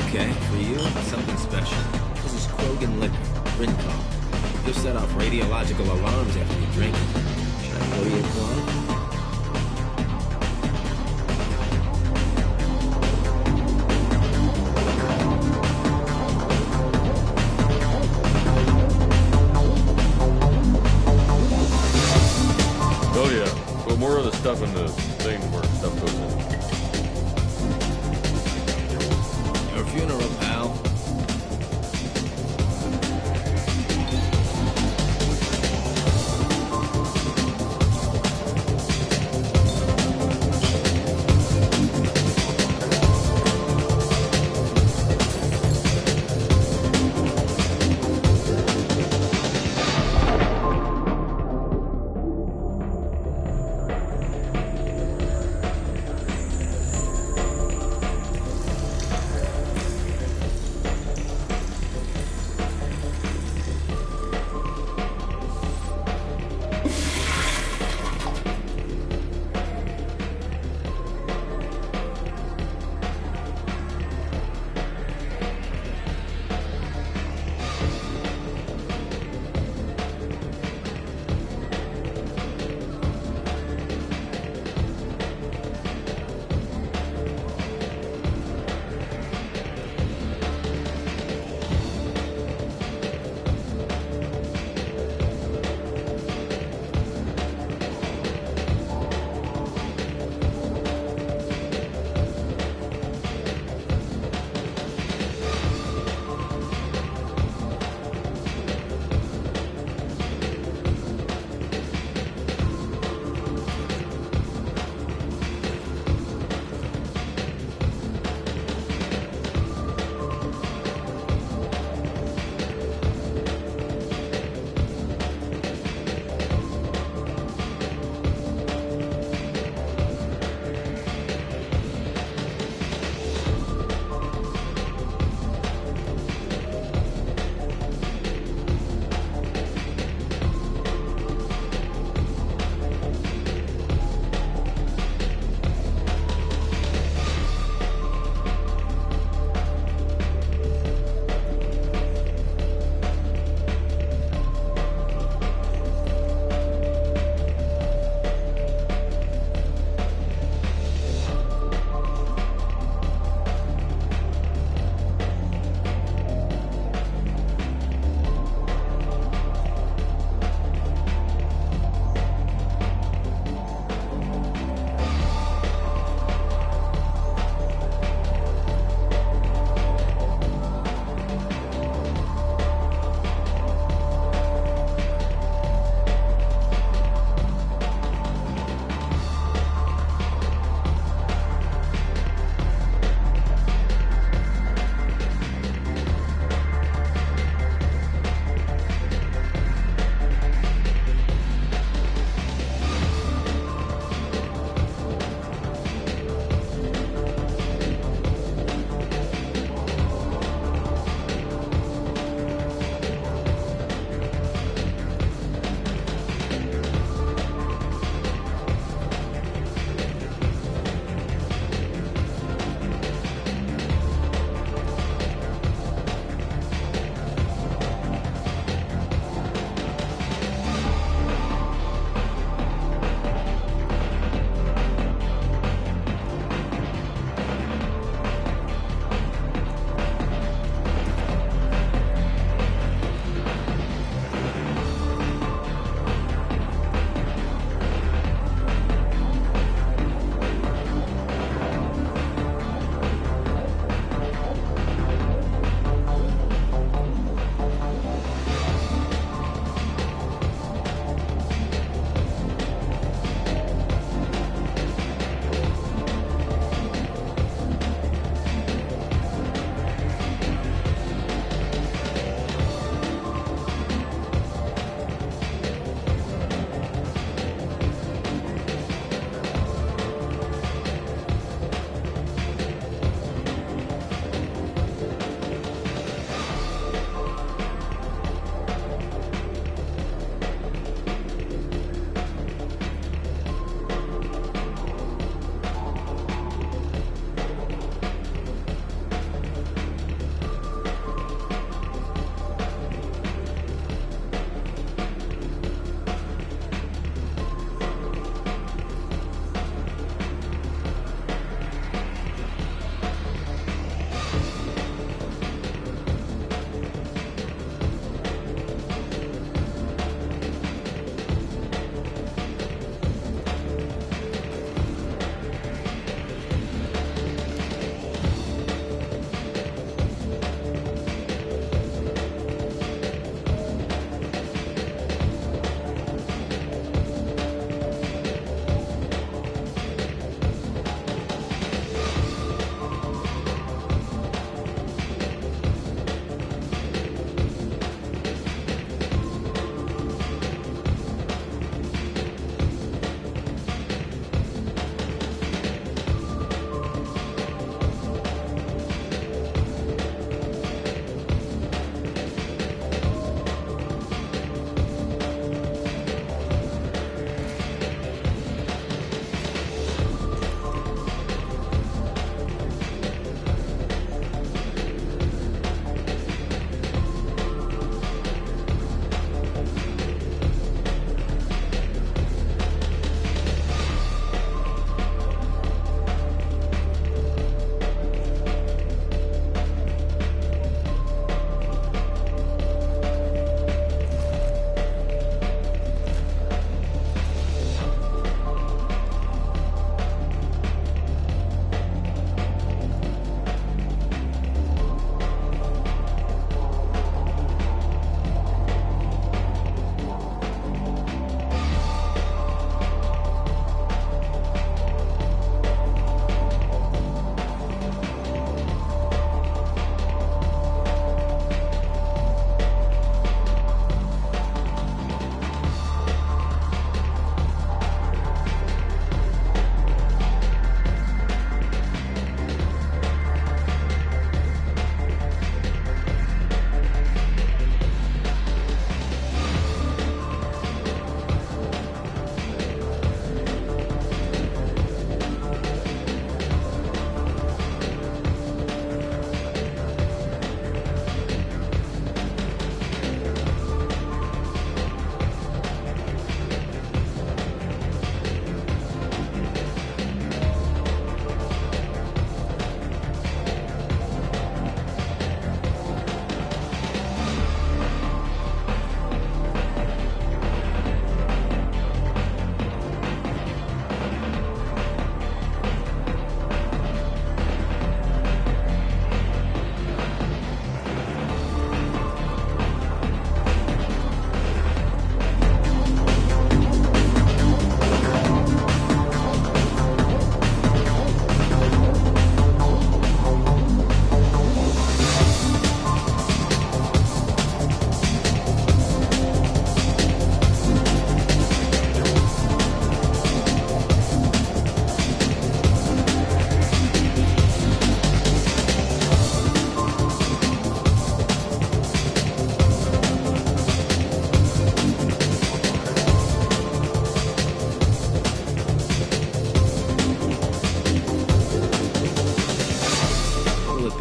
Speaker 2: Okay, for you, something special. This is Krogan liquor, Rincon. You'll set off radiological alarms after you drink it. Should I blow you a clone?
Speaker 8: Oh yeah, put more of the stuff in the thing where stuff goes in.
Speaker 2: Your funeral, pal.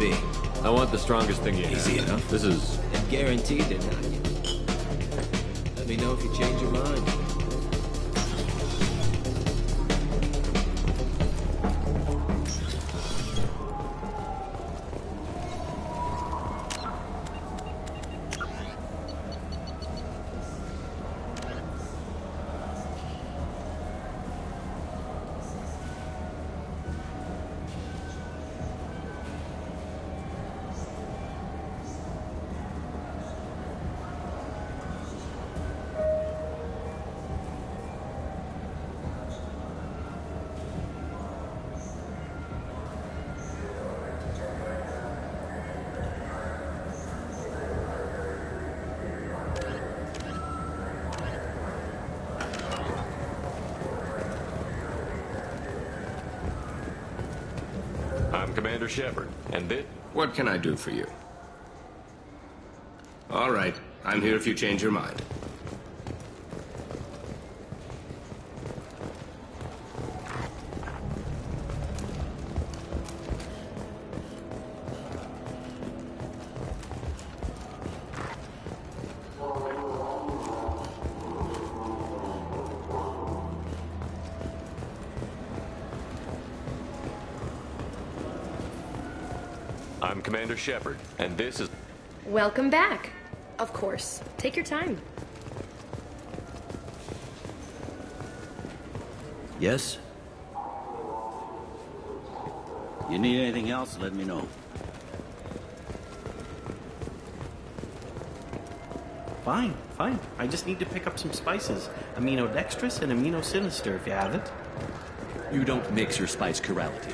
Speaker 2: be?
Speaker 8: I want the strongest thing you have.
Speaker 2: Easy enough.
Speaker 8: This is...
Speaker 2: And guaranteed they're not. Let me know if you change your mind.
Speaker 5: I'm Commander Shepard, and this...
Speaker 4: What can I do for you? All right, I'm here if you change your mind.
Speaker 5: I'm Commander Shepard, and this is...
Speaker 10: Welcome back. Of course. Take your time.
Speaker 6: Yes? You need anything else, let me know.
Speaker 12: Fine, fine. I just need to pick up some spices. Aminodextrous and aminosinister, if you have it.
Speaker 8: You don't mix your spice chirality.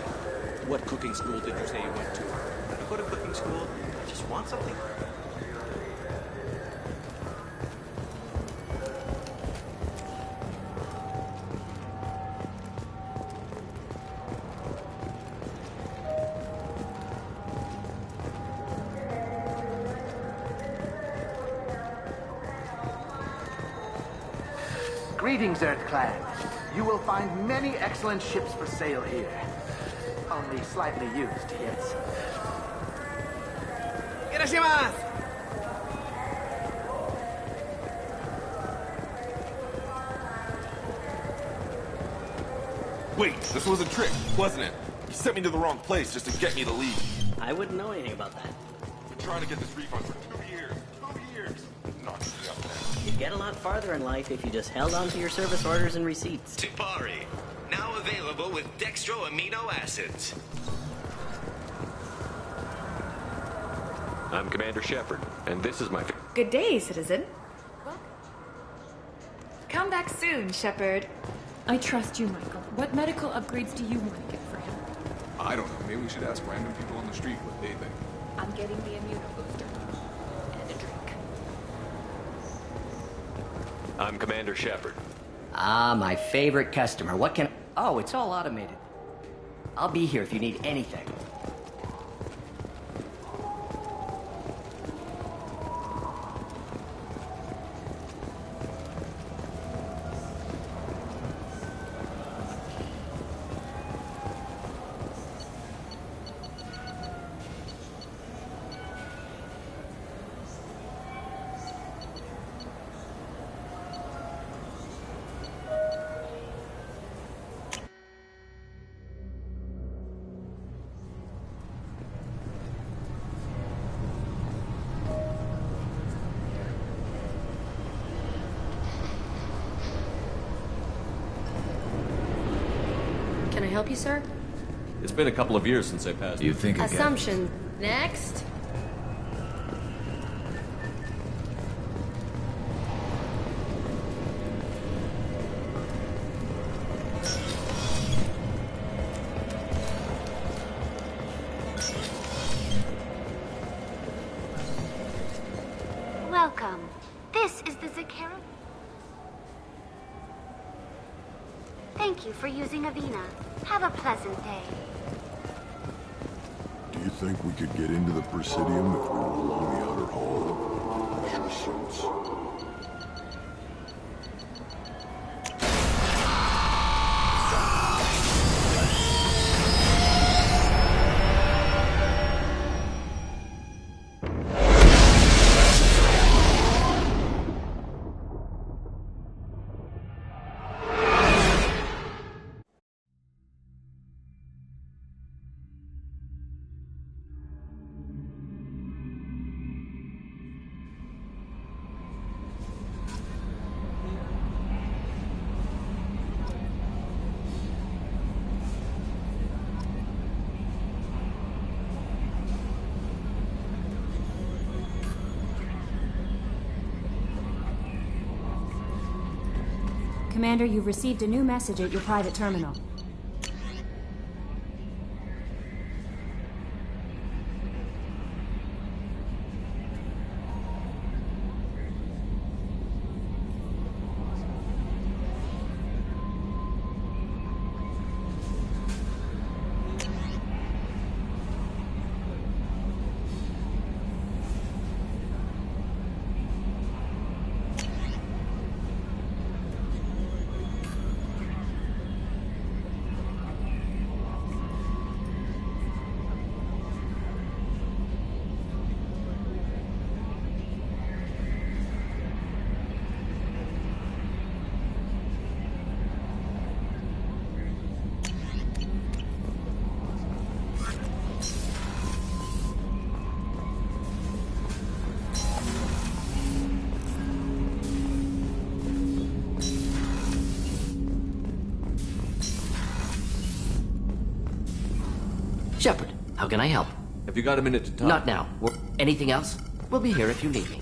Speaker 8: What cooking school did you say you went to?
Speaker 12: I don't go to cooking school. I just want something.
Speaker 3: Greetings, Earth Clan. You will find many excellent ships for sale here. Only slightly used, yes.
Speaker 25: Irashimasu!
Speaker 24: Wait, this was a trick, wasn't it? You sent me to the wrong place just to get me to leave.
Speaker 6: I wouldn't know anything about that.
Speaker 24: I've been trying to get this refund for 2 years. 2 years! Not it up, man.
Speaker 6: You'd get a lot farther in life if you just held on to your service orders and receipts.
Speaker 2: Tipari, now available with dextro amino acids.
Speaker 5: I'm Commander Shepard, and this is my...
Speaker 14: Good day, citizen.
Speaker 1: Come back soon, Shepard. I trust you, Michael. What medical upgrades do you want to get for him?
Speaker 13: I don't know. Maybe we should ask random people on the street what they think.
Speaker 1: I'm getting the immunobooster. And a drink.
Speaker 5: I'm Commander Shepard.
Speaker 20: Ah, my favorite customer. What can... Oh, it's all automated. I'll be here if you need anything.
Speaker 10: Can I help you, sir?
Speaker 8: It's been a couple of years since I passed.
Speaker 2: You think again?
Speaker 10: Assumption. Next.
Speaker 15: Welcome. This is the Zakara. Thank you for using Avena. Have a pleasant day.
Speaker 27: Do you think we could get into the Presidium if we were along the outer hall? Extra suits.
Speaker 16: Commander, you've received a new message at your private terminal.
Speaker 17: Shepard, how can I help?
Speaker 8: Have you got a minute to talk?
Speaker 17: Not now. Anything else? We'll be here if you need me.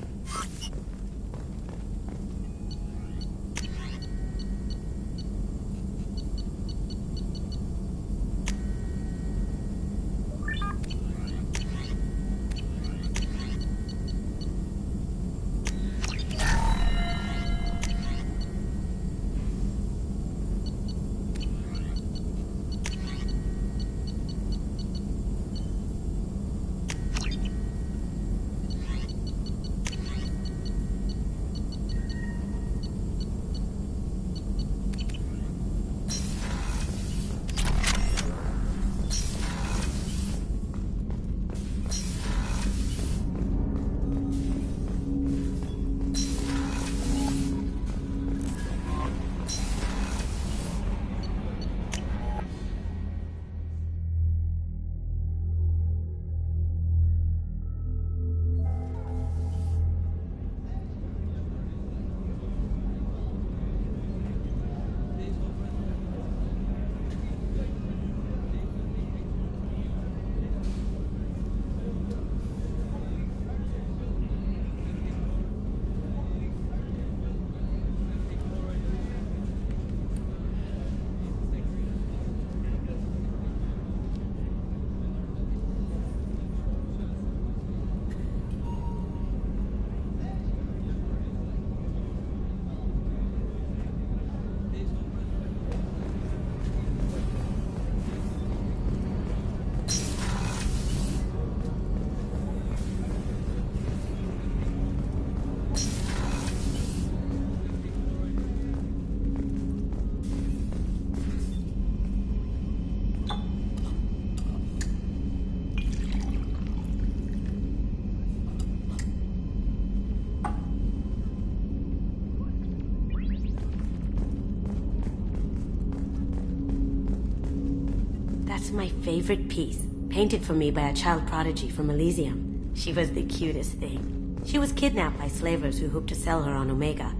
Speaker 18: That's my favorite piece, painted for me by a child prodigy from Elysium. She was the cutest thing. She was kidnapped by slavers who hoped to sell her on Omega.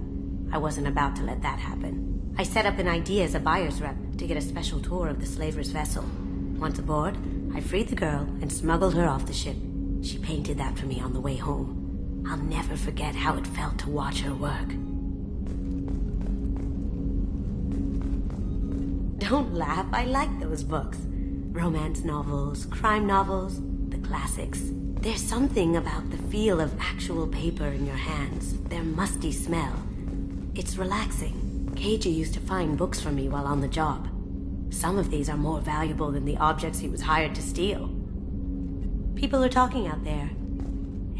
Speaker 18: I wasn't about to let that happen. I set up an idea as a buyer's rep to get a special tour of the slaver's vessel. Once aboard, I freed the girl and smuggled her off the ship. She painted that for me on the way home. I'll never forget how it felt to watch her work. Don't laugh, I like those books. Romance novels, crime novels, the classics. There's something about the feel of actual paper in your hands, their musty smell. It's relaxing. Keiji used to find books for me while on the job. Some of these are more valuable than the objects he was hired to steal. People are talking out there,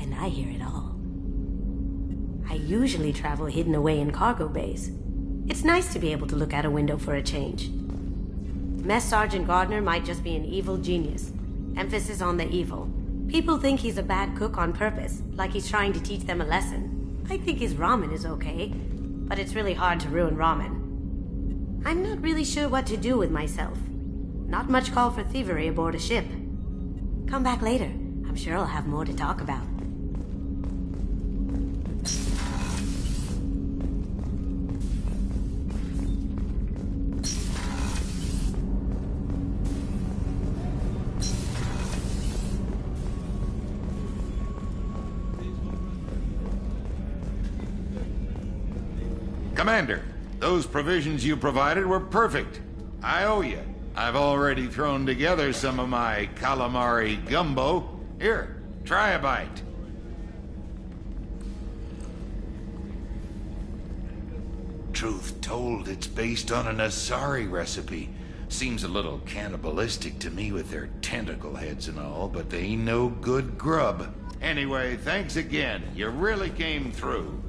Speaker 18: and I hear it all. I usually travel hidden away in cargo bays. It's nice to be able to look out a window for a change. Mess Sergeant Gardner might just be an evil genius. Emphasis on the evil. People think he's a bad cook on purpose, like he's trying to teach them a lesson. I think his ramen is okay, but it's really hard to ruin ramen. I'm not really sure what to do with myself. Not much call for thievery aboard a ship. Come back later. I'm sure I'll have more to talk about.
Speaker 19: Commander,
Speaker 7: Those provisions you provided were perfect. I owe you. I've already thrown together some of my calamari gumbo. Here, try a bite. Truth told, it's based on an Asari recipe. Seems a little cannibalistic to me with their tentacle heads and all, but they ain't no good grub. Anyway, thanks again. You really came through.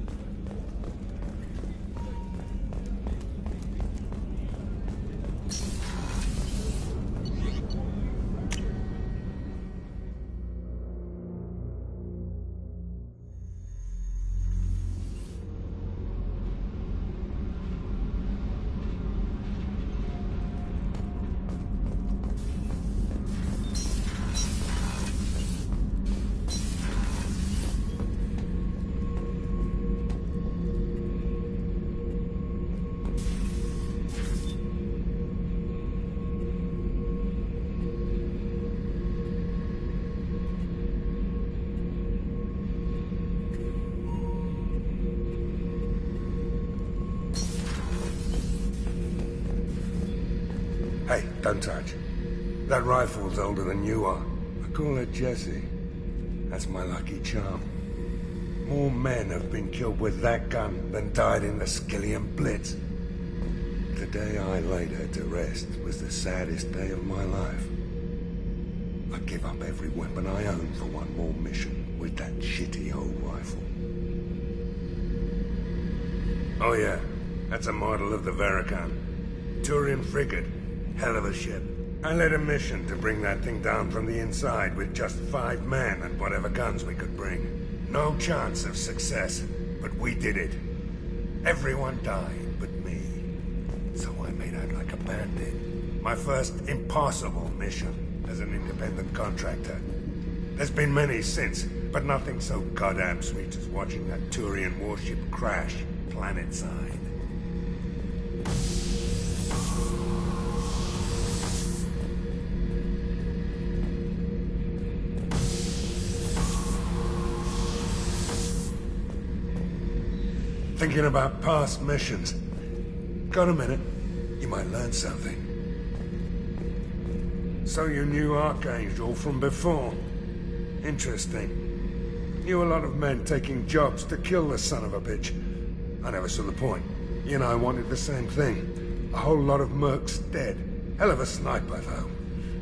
Speaker 9: Hey, don't touch. That rifle's older than you are. I call it Jesse. That's my lucky charm. More men have been killed with that gun than died in the Skillian Blitz. The day I laid her to rest was the saddest day of my life. I give up every weapon I own for one more mission with that shitty old rifle. Oh yeah, that's a model of the Veracon. Turian frigate. Hell of a ship. I led a mission to bring that thing down from the inside with just 5 men and whatever guns we could bring. No chance of success, but we did it. Everyone died but me. So I made out like a bandit. My first impossible mission as an independent contractor. There's been many since, but nothing so goddamn sweet as watching that Turian warship crash planetside. Thinking about past missions. Got a minute? You might learn something. So you knew Archangel from before. Interesting. Knew a lot of men taking jobs to kill the son of a bitch. I never saw the point. You and I wanted the same thing. A whole lot of mercs dead. Hell of a sniper, though.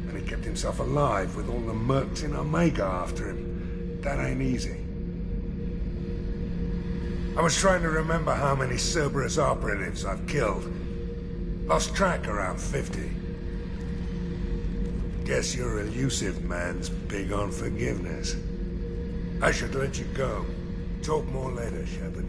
Speaker 9: And he kept himself alive with all the mercs in Omega after him. That ain't easy. I was trying to remember how many Cerberus operatives I've killed. Lost track around 50. Guess your elusive man's big on forgiveness. I should let you go. Talk more later, Shepard.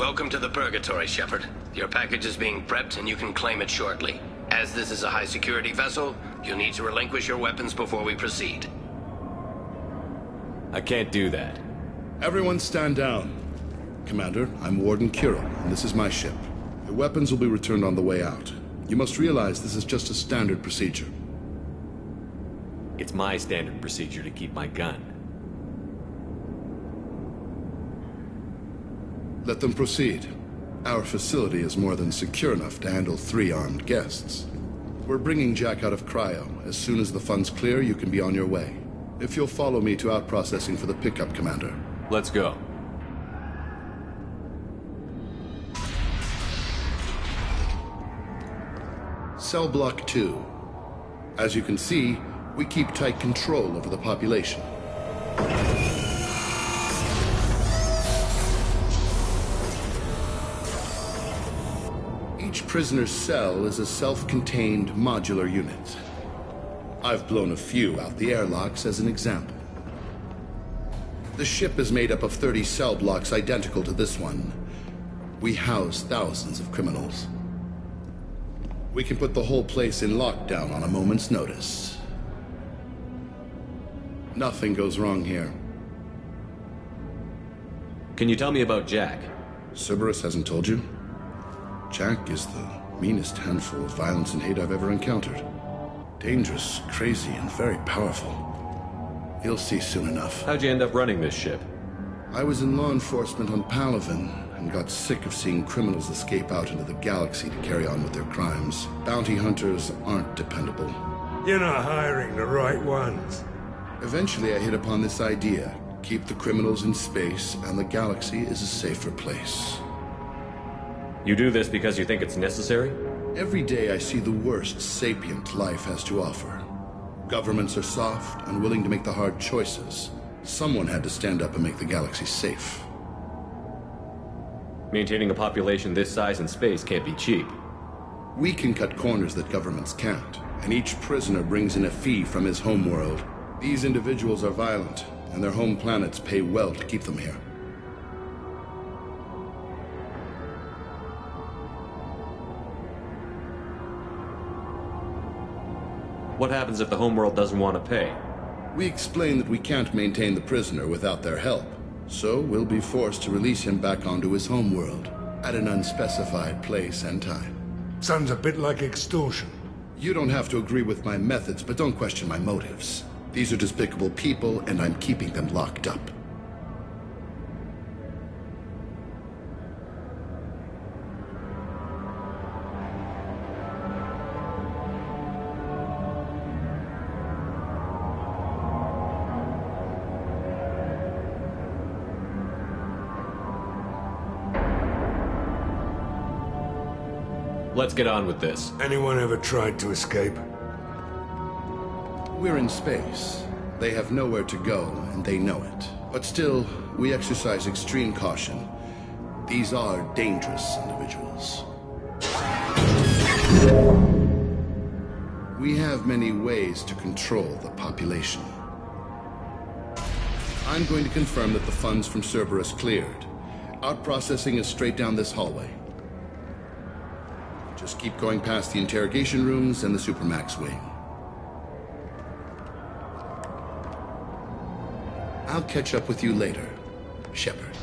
Speaker 4: Welcome to the Purgatory, Shepard. Your package is being prepped and you can claim it shortly. As this is a high-security vessel, you'll need to relinquish your weapons before we proceed.
Speaker 8: I can't do that.
Speaker 11: Everyone stand down. Commander, I'm Warden Kirill, and this is my ship. Your weapons will be returned on the way out. You must realize this is just a standard procedure.
Speaker 8: It's my standard procedure to keep my gun.
Speaker 11: Let them proceed. Our facility is more than secure enough to handle 3 armed guests. We're bringing Jack out of cryo. As soon as the funds clear, you can be on your way. If you'll follow me to out-processing for the pickup, Commander.
Speaker 8: Let's go.
Speaker 11: Cell Block 2. As you can see, we keep tight control over the population. Each prisoner's cell is a self-contained modular unit. I've blown a few out the airlocks as an example. The ship is made up of 30 cell blocks identical to this one. We house thousands of criminals. We can put the whole place in lockdown on a moment's notice. Nothing goes wrong here.
Speaker 8: Can you tell me about Jack?
Speaker 11: Cerberus hasn't told you? Jack is the meanest handful of violence and hate I've ever encountered. Dangerous, crazy, and very powerful. You'll see soon enough.
Speaker 8: How'd you end up running this ship?
Speaker 11: I was in law enforcement on Palaven and got sick of seeing criminals escape out into the galaxy to carry on with their crimes. Bounty hunters aren't dependable.
Speaker 9: You're not hiring the right ones.
Speaker 11: Eventually I hit upon this idea. Keep the criminals in space and the galaxy is a safer place.
Speaker 8: You do this because you think it's necessary?
Speaker 11: Every day I see the worst sapient life has to offer. Governments are soft, unwilling to make the hard choices. Someone had to stand up and make the galaxy safe.
Speaker 8: Maintaining a population this size in space can't be cheap.
Speaker 11: We can cut corners that governments can't, and each prisoner brings in a fee from his home world. These individuals are violent, and their home planets pay well to keep them here.
Speaker 8: What happens if the homeworld doesn't want to pay?
Speaker 11: We explain that we can't maintain the prisoner without their help, so we'll be forced to release him back onto his homeworld at an unspecified place and time.
Speaker 9: Sounds a bit like extortion.
Speaker 11: You don't have to agree with my methods, but don't question my motives. These are despicable people, and I'm keeping them locked up.
Speaker 8: Let's get on with this.
Speaker 9: Anyone ever tried to escape?
Speaker 11: We're in space. They have nowhere to go, and they know it. But still, we exercise extreme caution. These are dangerous individuals. We have many ways to control the population. I'm going to confirm that the funds from Cerberus cleared. Out-processing is straight down this hallway. Just keep going past the interrogation rooms and the Supermax wing. I'll catch up with you later, Shepard.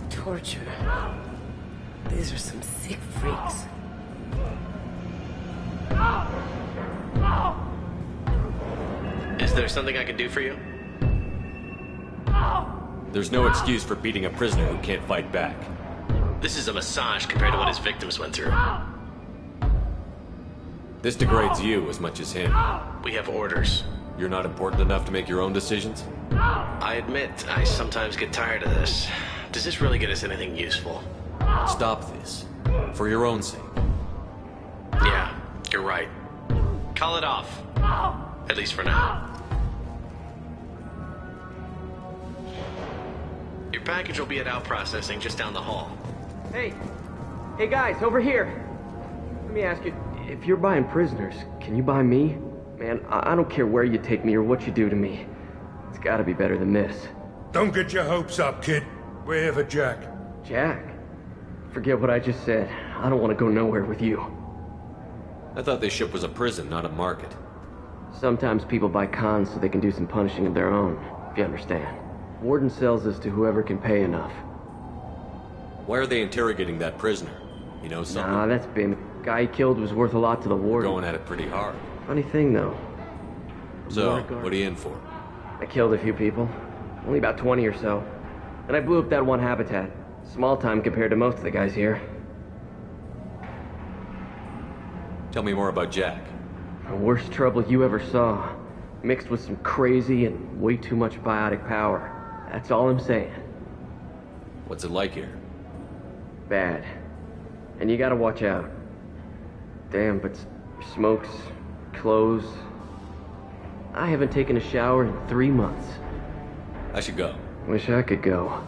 Speaker 18: Torture. These are some sick freaks.
Speaker 4: Is there something I can do for you?
Speaker 8: There's no excuse for beating a prisoner who can't fight back.
Speaker 4: This is a massage compared to what his victims went through.
Speaker 8: This degrades you as much as him.
Speaker 4: We have orders.
Speaker 8: You're not important enough to make your own decisions?
Speaker 4: I admit, I sometimes get tired of this. Does this really get us anything useful?
Speaker 8: Stop this. For your own sake.
Speaker 4: Yeah, you're right. Call it off. At least for now. Your package will be at out processing just down the hall.
Speaker 19: Hey! Hey guys, over here!
Speaker 3: Let me ask you, if you're buying prisoners, can you buy me? Man, I don't care where you take me or what you do to me. It's gotta be better than this.
Speaker 9: Don't get your hopes up, kid. We're here for Jack.
Speaker 3: Jack? Forget what I just said. I don't want to go nowhere with you.
Speaker 8: I thought this ship was a prison, not a market.
Speaker 3: Sometimes people buy cons so they can do some punishing of their own, if you understand. Warden sells us to whoever can pay enough.
Speaker 8: Why are they interrogating that prisoner? You know something?
Speaker 3: Nah, that's Bim. Guy he killed was worth a lot to the warden.
Speaker 8: Going at it pretty hard.
Speaker 3: Funny thing, though.
Speaker 8: So, what are you in for?
Speaker 3: I killed a few people. Only about 20 or so. And I blew up that one habitat. Small time compared to most of the guys here.
Speaker 8: Tell me more about Jack.
Speaker 3: The worst trouble you ever saw. Mixed with some crazy and way too much biotic power. That's all I'm saying.
Speaker 8: What's it like here?
Speaker 3: Bad. And you gotta watch out. Damn, but smokes, clothes... I haven't taken a shower in 3 months.
Speaker 8: I should go.
Speaker 3: Wish I could go.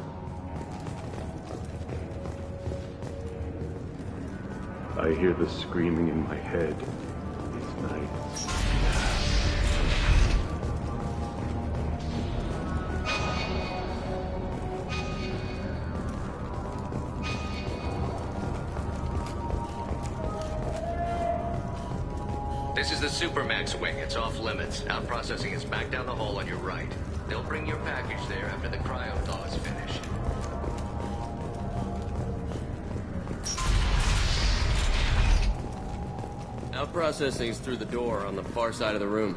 Speaker 12: I hear the screaming in my head these nights.
Speaker 4: This is the Supermax wing. It's off limits. Out processing is back down the hall on your right. They'll bring your package there after the cryo thaw is finished.
Speaker 3: Out processing's through the door on the far side of the room.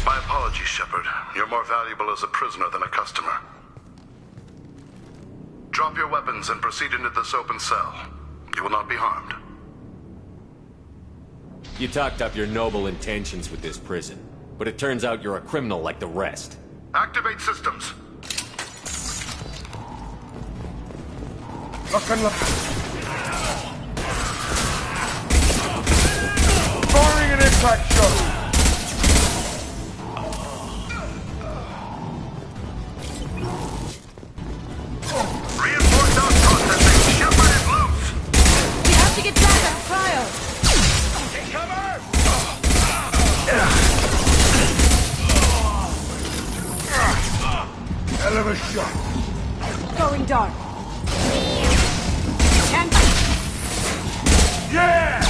Speaker 11: My apologies, Shepard. You're more valuable as a prisoner than a customer. Drop your weapons and proceed into this open cell. You will not be harmed.
Speaker 8: You talked up your noble intentions with this prison, but it turns out you're a criminal like the rest.
Speaker 11: Activate systems.
Speaker 9: Look and look. Firing an impact shot.
Speaker 11: Reinforced out processing. Shepard is loose.
Speaker 1: We have to get back on cryo.
Speaker 9: Take cover. Hell of a shot.
Speaker 1: Going dark. And
Speaker 9: yeah!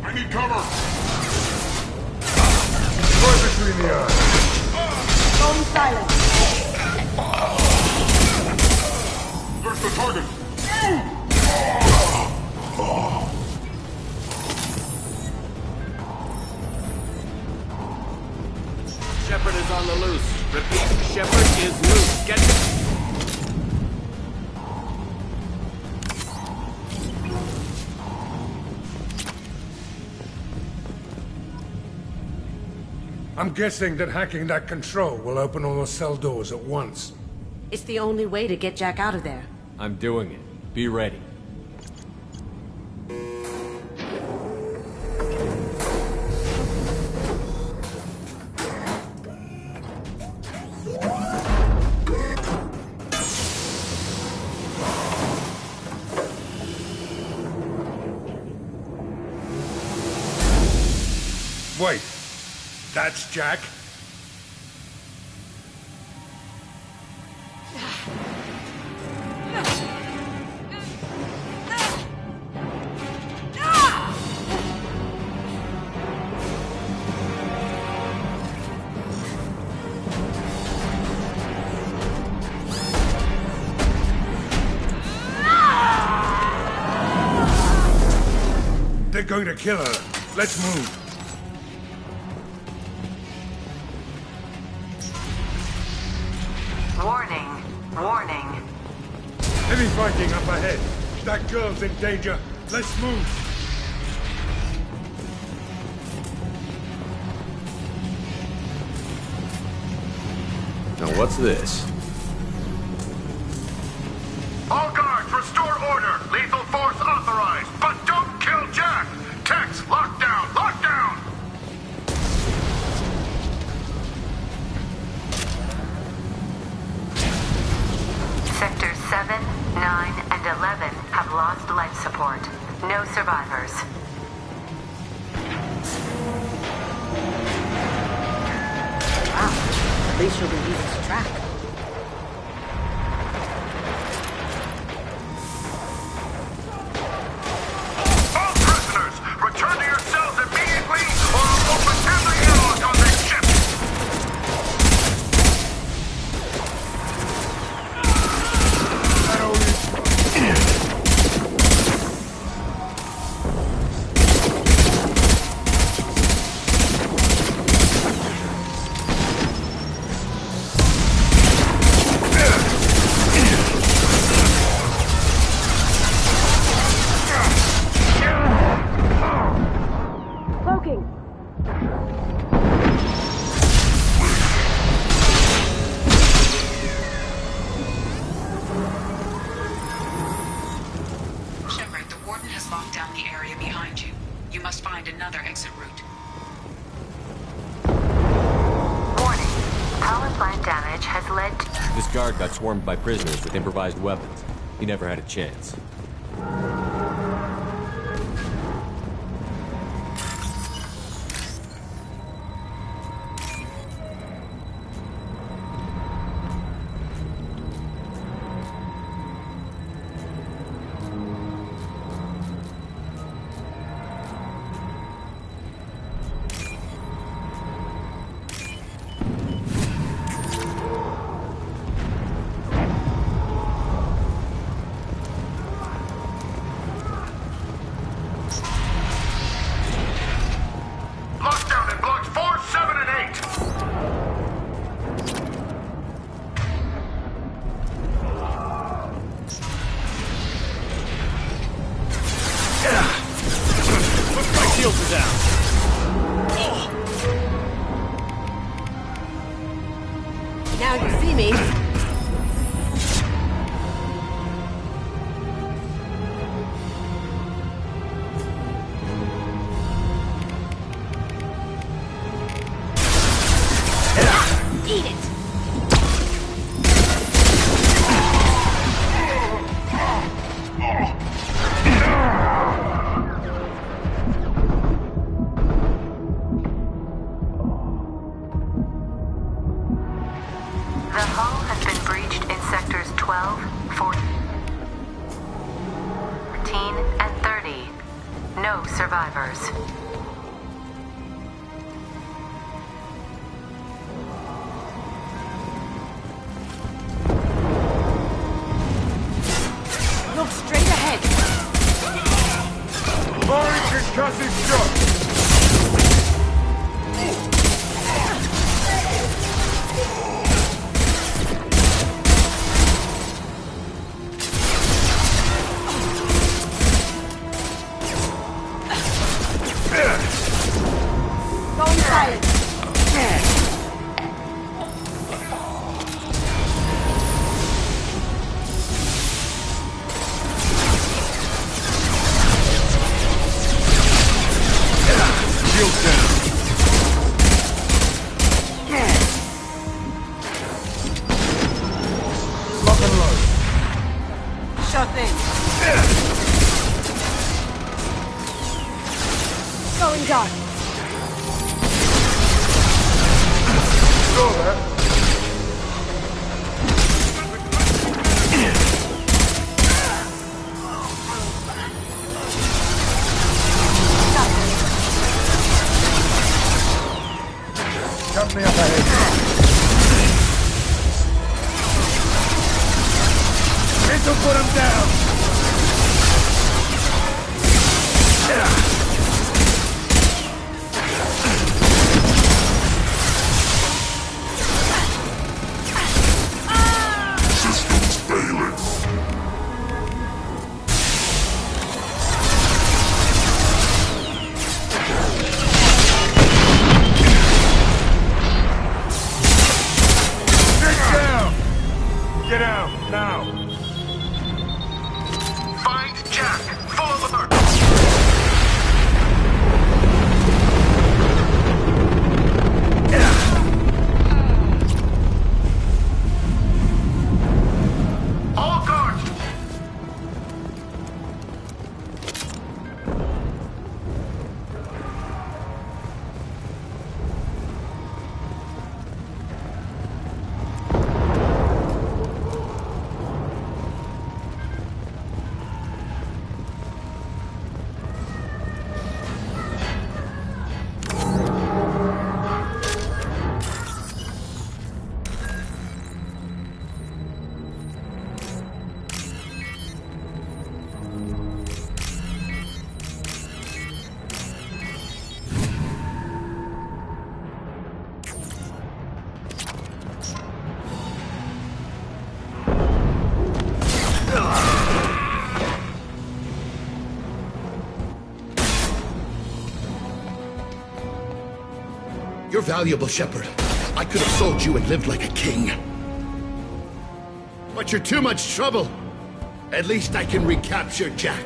Speaker 27: I need cover!
Speaker 9: Right between the eyes.
Speaker 1: phone silent.
Speaker 27: There's the target!
Speaker 6: Shepard is on the loose. Repeat, Shepard is loose. Get it.
Speaker 9: I'm guessing that hacking that control will open all the cell doors at once.
Speaker 18: It's the only way to get Jack out of there.
Speaker 8: I'm doing it. Be ready.
Speaker 9: Wait, that's Jack? They're going to kill her. Let's move.
Speaker 19: Warning. Warning.
Speaker 9: Heavy fighting up ahead. That girl's in danger. Let's move.
Speaker 8: Now what's this?
Speaker 11: All guards, restore
Speaker 19: 11 have lost life support. No survivors.
Speaker 18: Wow, at least you'll be easy to track.
Speaker 9: All prisoners, return to your cells immediately, or I'll open every airlock on this ship!
Speaker 14: Shepard, the Warden has locked down the area behind you. You must find another exit route.
Speaker 19: Warning. Power plant damage has led to...
Speaker 8: This guard got swarmed by prisoners with improvised weapons. He never had a chance.
Speaker 9: Lockdown in blocks 4, 7, and 8!
Speaker 6: Looks like shields are down.
Speaker 18: Now you see me. Eat it!
Speaker 19: The hull has been breached in sectors 12, 14, and 30. No survivors.
Speaker 18: Look straight ahead.
Speaker 9: Firing concussive shot!
Speaker 18: Going silent.
Speaker 9: Shield down. Lock and load.
Speaker 18: Sure thing. Going dark.
Speaker 9: Saw that. Company up ahead. This'll put him down.
Speaker 11: You're valuable, Shepard. I could have sold you and lived like a king. But you're too much trouble. At least I can recapture Jack.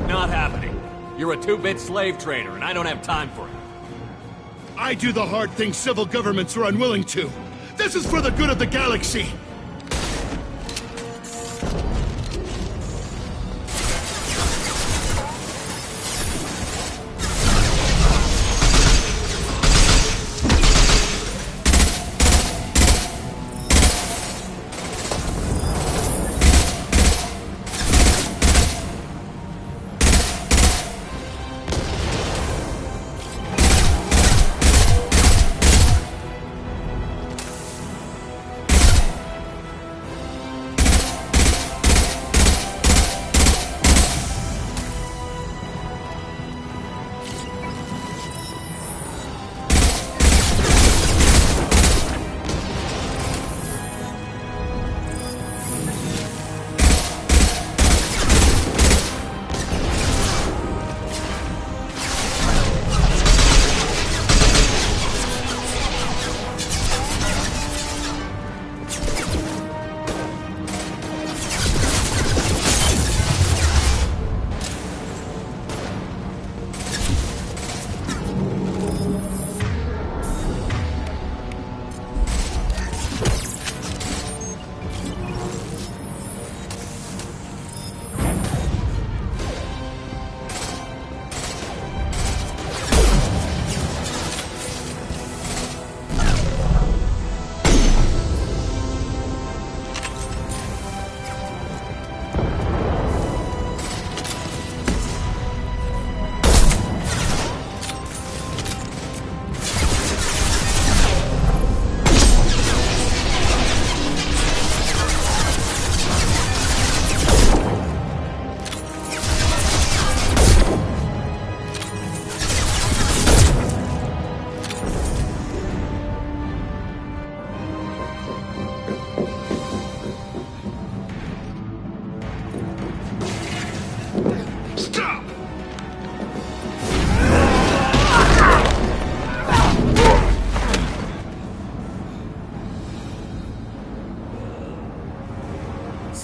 Speaker 8: Not happening. You're a 2-bit slave trader, and I don't have time for it.
Speaker 11: I do the hard things civil governments are unwilling to. This is for the good of the galaxy.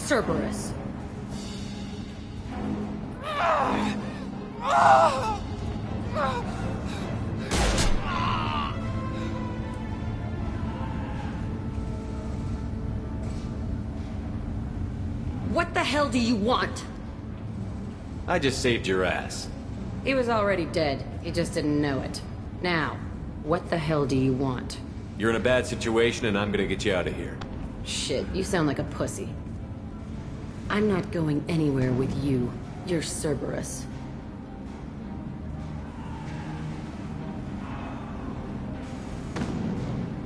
Speaker 1: Cerberus. What the hell do you want?
Speaker 8: I just saved your ass.
Speaker 1: He was already dead. He just didn't know it. Now, what the hell do you want?
Speaker 8: You're in a bad situation and I'm gonna get you out of here.
Speaker 1: Shit, you sound like a pussy. I'm not going anywhere with you. You're Cerberus.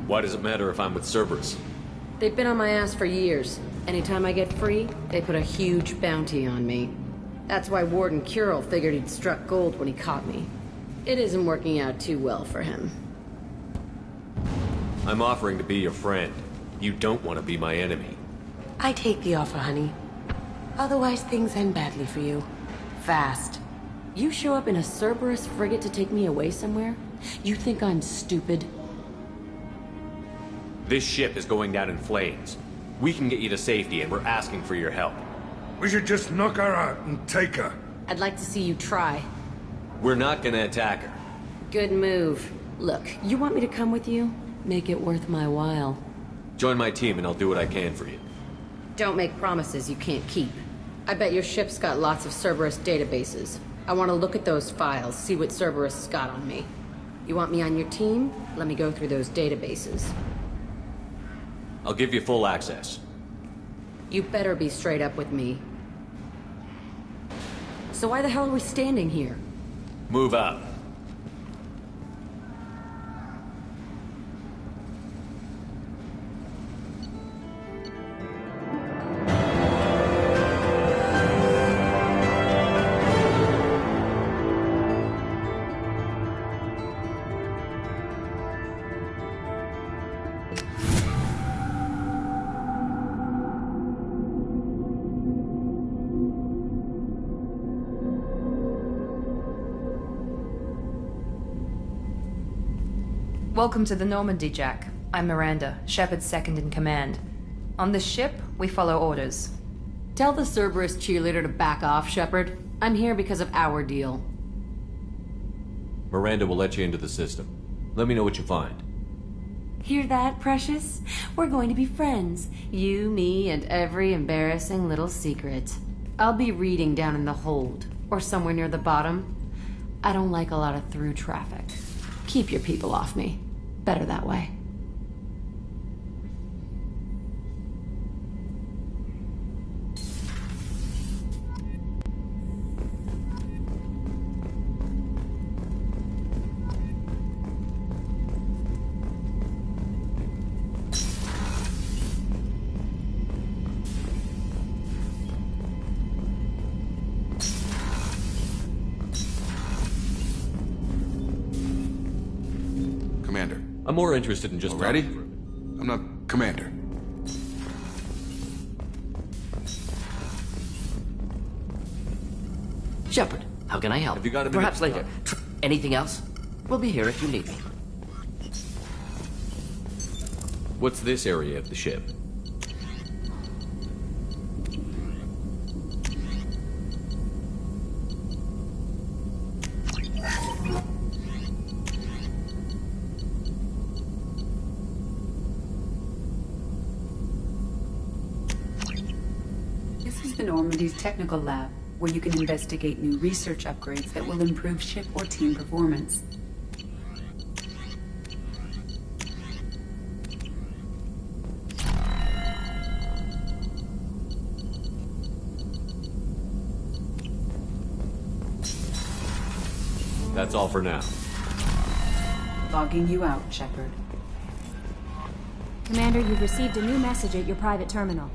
Speaker 8: Why does it matter if I'm with Cerberus?
Speaker 1: They've been on my ass for years. Anytime I get free, they put a huge bounty on me. That's why Warden Curel figured he'd struck gold when he caught me. It isn't working out too well for him.
Speaker 8: I'm offering to be your friend. You don't want to be my enemy.
Speaker 18: I take the offer, honey. Otherwise, things end badly for you.
Speaker 1: Fast. You show up in a Cerberus frigate to take me away somewhere? You think I'm stupid?
Speaker 8: This ship is going down in flames. We can get you to safety and we're asking for your help.
Speaker 9: We should just knock her out and take her.
Speaker 1: I'd like to see you try.
Speaker 8: We're not gonna attack her.
Speaker 1: Good move. Look, you want me to come with you? Make it worth my while.
Speaker 8: Join my team and I'll do what I can for you.
Speaker 1: Don't make promises you can't keep. I bet your ship's got lots of Cerberus databases. I want to look at those files, see what Cerberus has got on me. You want me on your team? Let me go through those databases.
Speaker 8: I'll give you full access.
Speaker 1: You better be straight up with me. So why the hell are we standing here?
Speaker 8: Move out.
Speaker 13: Welcome to the Normandy, Jack. I'm Miranda, Shepard's second in command. On this ship, we follow orders.
Speaker 1: Tell the Cerberus cheerleader to back off, Shepard. I'm here because of our deal.
Speaker 8: Miranda will let you into the system. Let me know what you find.
Speaker 1: Hear that, Precious? We're going to be friends. You, me, and every embarrassing little secret. I'll be reading down in the hold, or somewhere near the bottom. I don't like a lot of through traffic. Keep your people off me. Better that way.
Speaker 8: I'm more interested in just...
Speaker 21: Ready? I'm not Commander.
Speaker 17: Shepard, how can I help?
Speaker 8: Have you got a minute?
Speaker 17: Perhaps later. Anything else? We'll be here if you need me.
Speaker 8: What's this area of the ship?
Speaker 22: Normandy's technical lab, where you can investigate new research upgrades that will improve ship or team performance.
Speaker 8: That's all for now.
Speaker 22: Logging you out, Shepard.
Speaker 16: Commander, you've received a new message at your private terminal.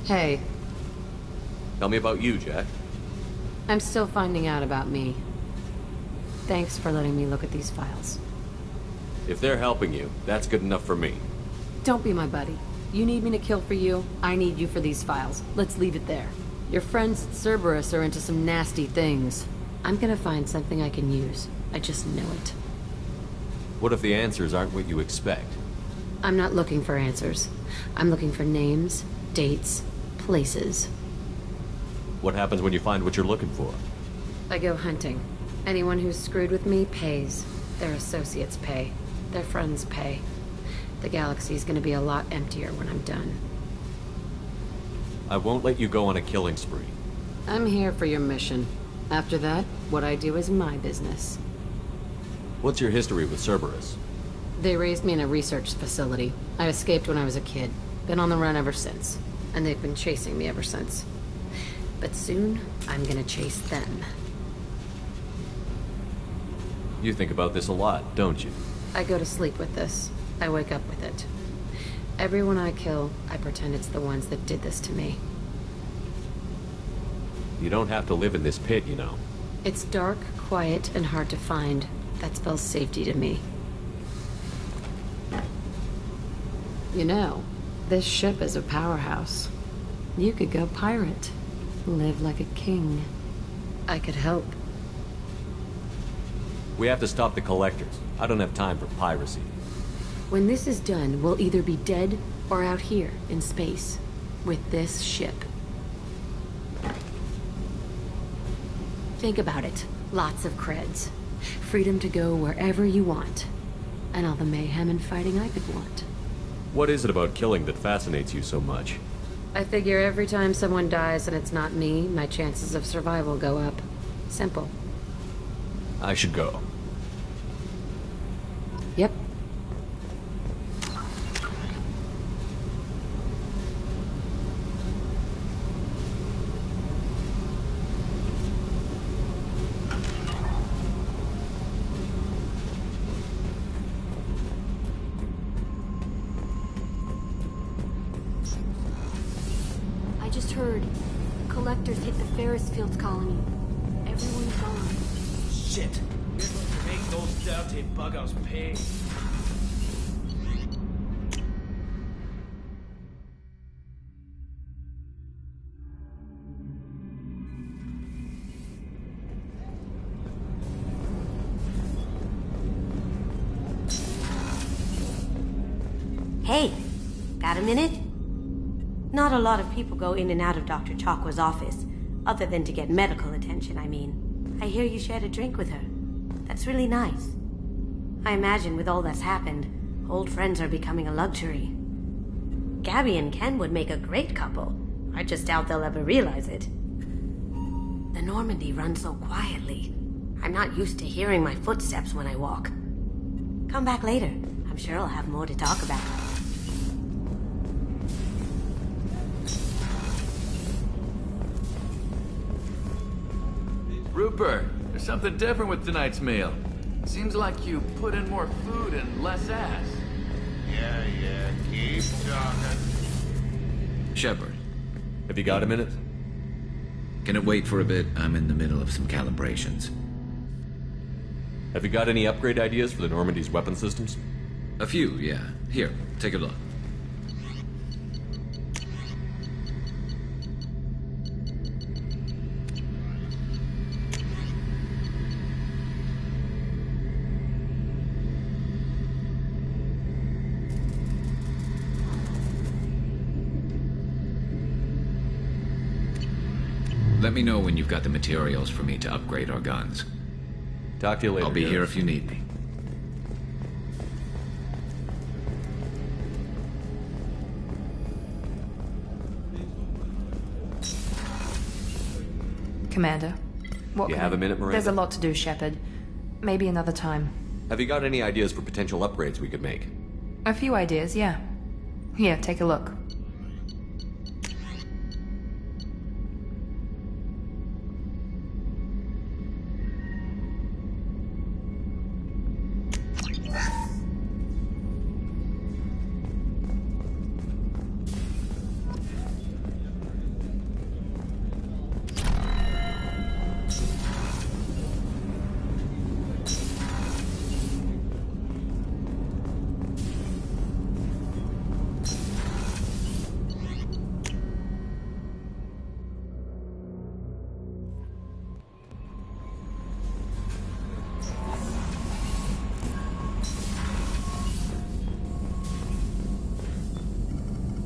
Speaker 1: Hey.
Speaker 8: Tell me about you, Jack.
Speaker 1: I'm still finding out about me. Thanks for letting me look at these files.
Speaker 8: If they're helping you, that's good enough for me.
Speaker 1: Don't be my buddy. You need me to kill for you, I need you for these files. Let's leave it there. Your friends at Cerberus are into some nasty things. I'm gonna find something I can use. I just know it.
Speaker 8: What if the answers aren't what you expect?
Speaker 1: I'm not looking for answers. I'm looking for names, dates, places.
Speaker 8: What happens when you find what you're looking for?
Speaker 1: I go hunting. Anyone who's screwed with me pays. Their associates pay. Their friends pay. The galaxy's gonna be a lot emptier when I'm done.
Speaker 8: I won't let you go on a killing spree.
Speaker 1: I'm here for your mission. After that, what I do is my business.
Speaker 8: What's your history with Cerberus?
Speaker 1: They raised me in a research facility. I escaped when I was a kid. Been on the run ever since. And they've been chasing me ever since. But soon, I'm gonna chase them.
Speaker 8: You think about this a lot, don't you?
Speaker 1: I go to sleep with this. I wake up with it. Everyone I kill, I pretend it's the ones that did this to me.
Speaker 8: You don't have to live in this pit, you know.
Speaker 1: It's dark, quiet, and hard to find. That spells safety to me. You know, this ship is a powerhouse. You could go pirate. Live like a king. I could help.
Speaker 8: We have to stop the collectors. I don't have time for piracy.
Speaker 1: When this is done, we'll either be dead or out here in space with this ship. Think about it. Lots of creds. Freedom to go wherever you want. And all the mayhem and fighting I could want.
Speaker 8: What is it about killing that fascinates you so much?
Speaker 1: I figure every time someone dies and it's not me, my chances of survival go up. Simple.
Speaker 8: I should go.
Speaker 1: Yep.
Speaker 15: I just heard. Collectors hit the Ferris Fields colony. Everyone's gone.
Speaker 6: Shit. We're going to make those dirty buggers pay.
Speaker 18: Hey, got a minute? Not a lot of people go in and out of Dr. Chakwa's office, other than to get medical attention, I mean. I hear you shared a drink with her. That's really nice. I imagine with all that's happened, old friends are becoming a luxury. Gabby and Ken would make a great couple. I just doubt they'll ever realize it. The Normandy runs so quietly. I'm not used to hearing my footsteps when I walk. Come back later. I'm sure I'll have more to talk about.
Speaker 2: Rupert, there's something different with tonight's meal. Seems like you put in more food and less ass.
Speaker 7: Yeah, keep talking.
Speaker 2: Shepard.
Speaker 8: Have you got a minute?
Speaker 2: Can it wait for a bit? I'm in the middle of some calibrations.
Speaker 8: Have you got any upgrade ideas for the Normandy's weapon systems?
Speaker 2: A few, yeah. Here, take a look. Let me know when you've got the materials for me to upgrade our guns.
Speaker 8: Talk to you later.
Speaker 2: I'll be here if you need me.
Speaker 13: Commander, what
Speaker 8: You have a minute, Miranda?
Speaker 13: There's a lot to do, Shepard. Maybe another time.
Speaker 8: Have you got any ideas for potential upgrades we could make?
Speaker 13: A few ideas, yeah. Here, take a look.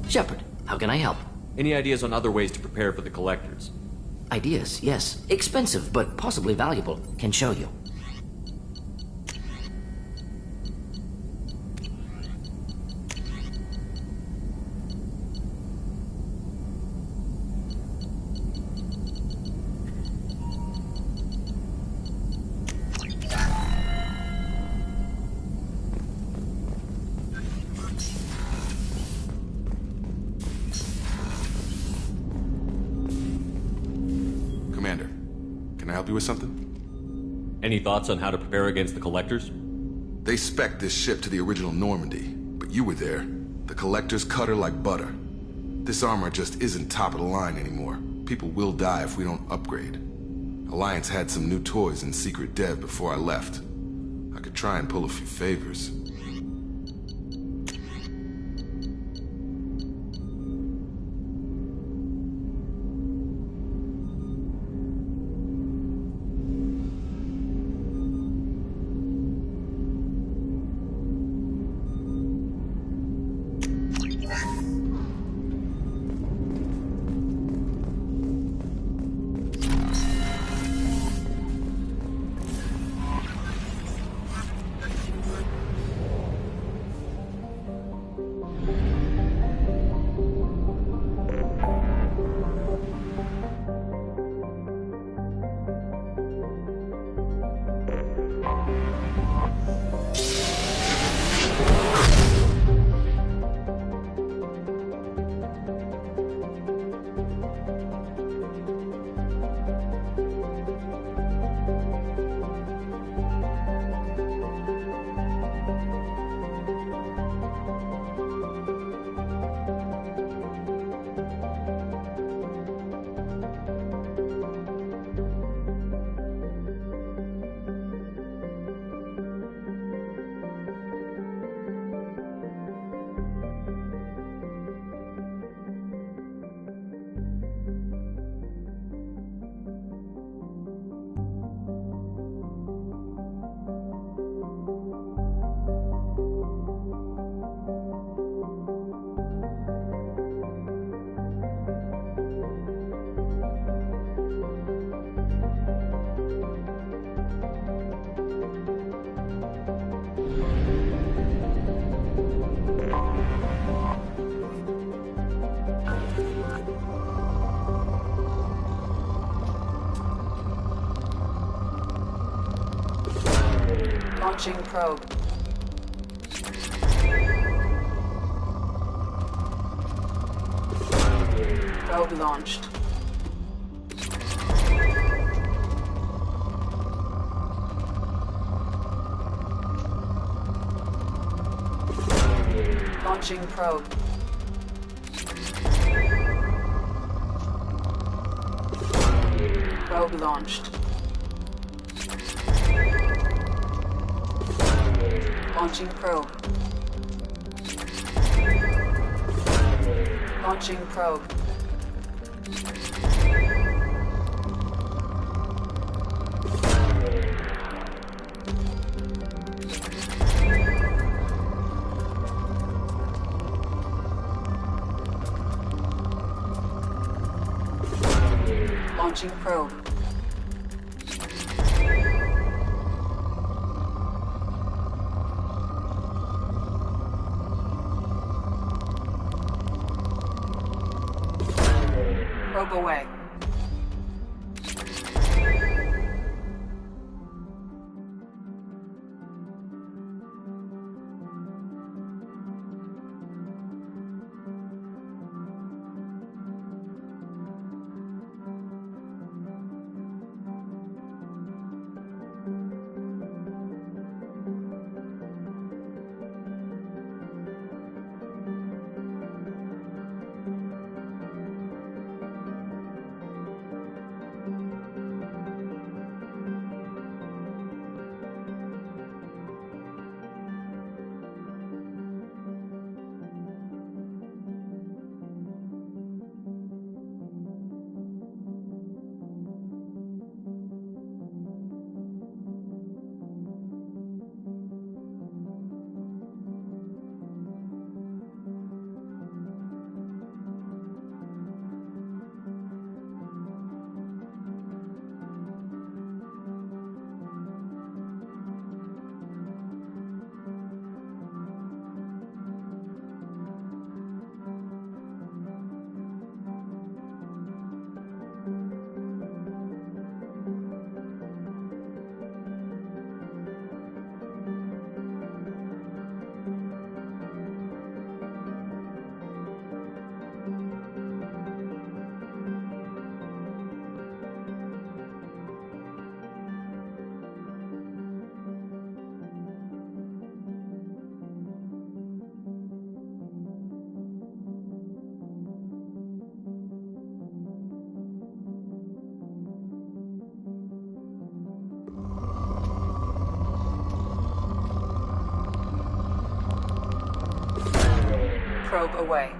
Speaker 17: Shepard, how can I help?
Speaker 8: Any ideas on other ways to prepare for the collectors?
Speaker 17: Ideas, yes. Expensive, but possibly valuable. Can show you.
Speaker 21: Commander, can I help you with something?
Speaker 8: Any thoughts on how to prepare against the collectors?
Speaker 21: They spec'd this ship to the original Normandy, but you were there. The collectors cut her like butter. This armor just isn't top of the line anymore. people will die if we don't upgrade. Alliance had some new toys in secret dev before I left. I could try and pull a few favors.
Speaker 22: Launching probe. Probe launched. Launching probe. Probe launched. Launching probe. Launching probe. Launching probe. Probe away.
Speaker 19: probe away.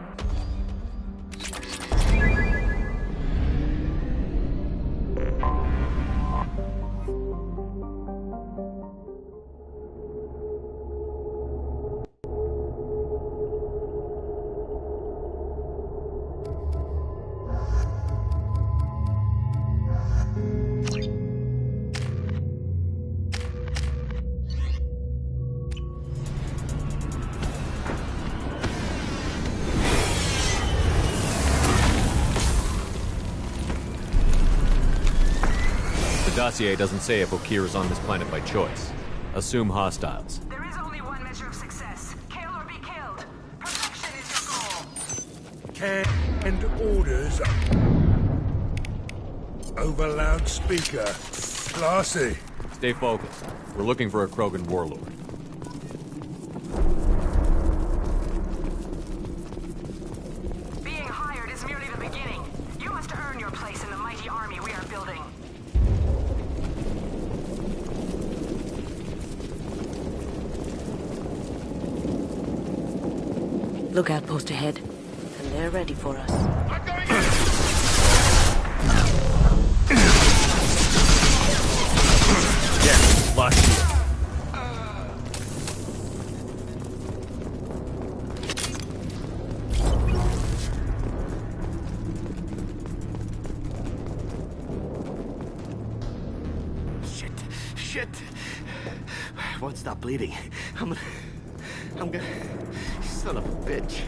Speaker 8: The dossier doesn't say if Okir is on this planet by choice. Assume hostiles.
Speaker 19: There is only one measure of success. Kill or be killed. Perfection is your goal.
Speaker 9: Canned orders. Over loudspeaker. Classy.
Speaker 8: Stay focused. We're looking for a Krogan warlord.
Speaker 19: Being hired is merely the beginning. You must earn your place in the mighty army we are building.
Speaker 18: Lookout post ahead, and they're ready for us.
Speaker 6: Yeah, lost you.
Speaker 5: Shit. I won't stop bleeding. I'm gonna... Son of a bitch.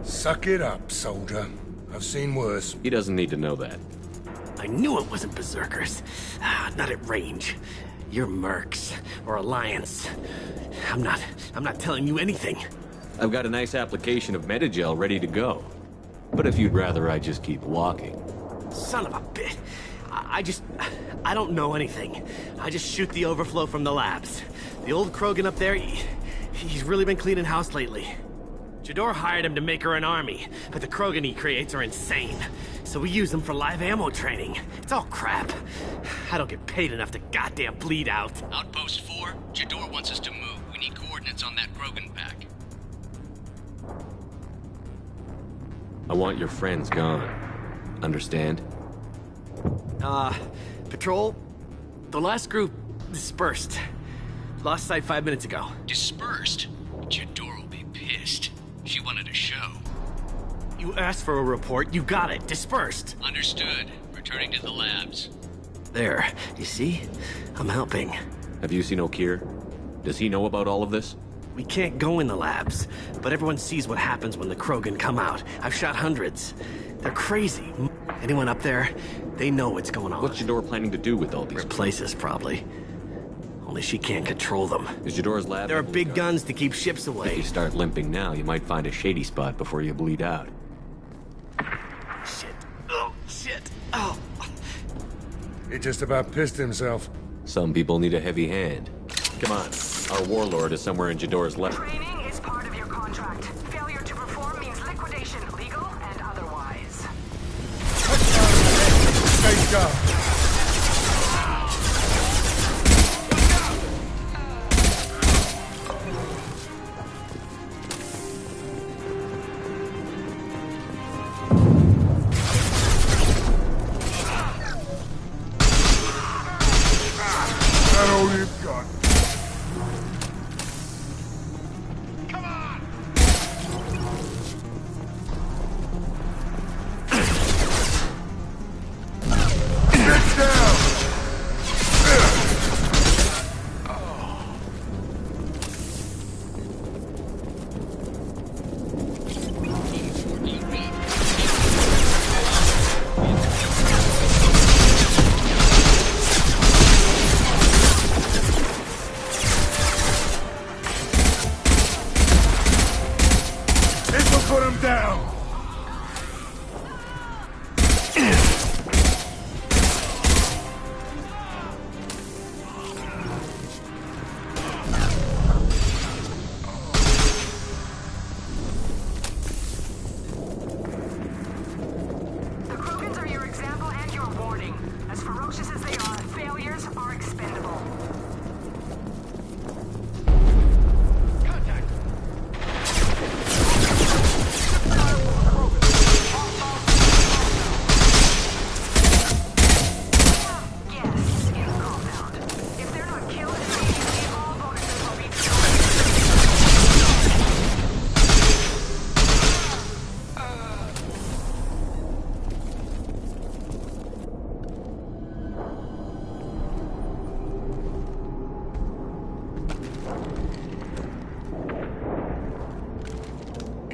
Speaker 9: Suck it up, soldier. I've seen worse.
Speaker 8: He doesn't need to know that.
Speaker 5: I knew it wasn't berserkers. Not at range. You're mercs or Alliance. I'm not telling you anything.
Speaker 8: I've got a nice application of Metagel ready to go. But if you'd rather I just keep walking.
Speaker 5: Son of a bitch. I don't know anything. I just shoot the overflow from the labs. The old Krogan up there, he's really been cleaning house lately. Jador hired him to make her an army, but the Krogan he creates are insane. So we use them for live ammo training. It's all crap. I don't get paid enough to goddamn bleed out.
Speaker 10: Outpost 4, Jador wants us to move. We need coordinates on that Krogan pack.
Speaker 8: I want your friends gone. Understand?
Speaker 5: Patrol, the last group dispersed. Lost sight 5 minutes ago.
Speaker 10: Dispersed? Jador will be pissed. She wanted a show.
Speaker 5: You asked for a report, you got it. Dispersed.
Speaker 10: Understood. Returning to the labs.
Speaker 5: There, you see? I'm helping.
Speaker 8: Have you seen Okir? Does he know about all of this?
Speaker 5: We can't go in the labs, but everyone sees what happens when the Krogan come out. I've shot hundreds. They're crazy. Anyone up there, they know what's going on.
Speaker 8: What's Jador planning to do with all these
Speaker 5: Replace us, probably. Only she can't control them.
Speaker 8: Is Jador's lab?
Speaker 5: There are big guns to keep ships away.
Speaker 8: If you start limping now, you might find a shady spot before you bleed out.
Speaker 5: Shit. Oh, shit. Oh.
Speaker 9: He just about pissed himself.
Speaker 8: Some people need a heavy hand. Come on. Our warlord is somewhere in Jador's lab.
Speaker 19: Training is part of your contract. Failure to perform means liquidation, legal and otherwise.
Speaker 9: Stay sharp.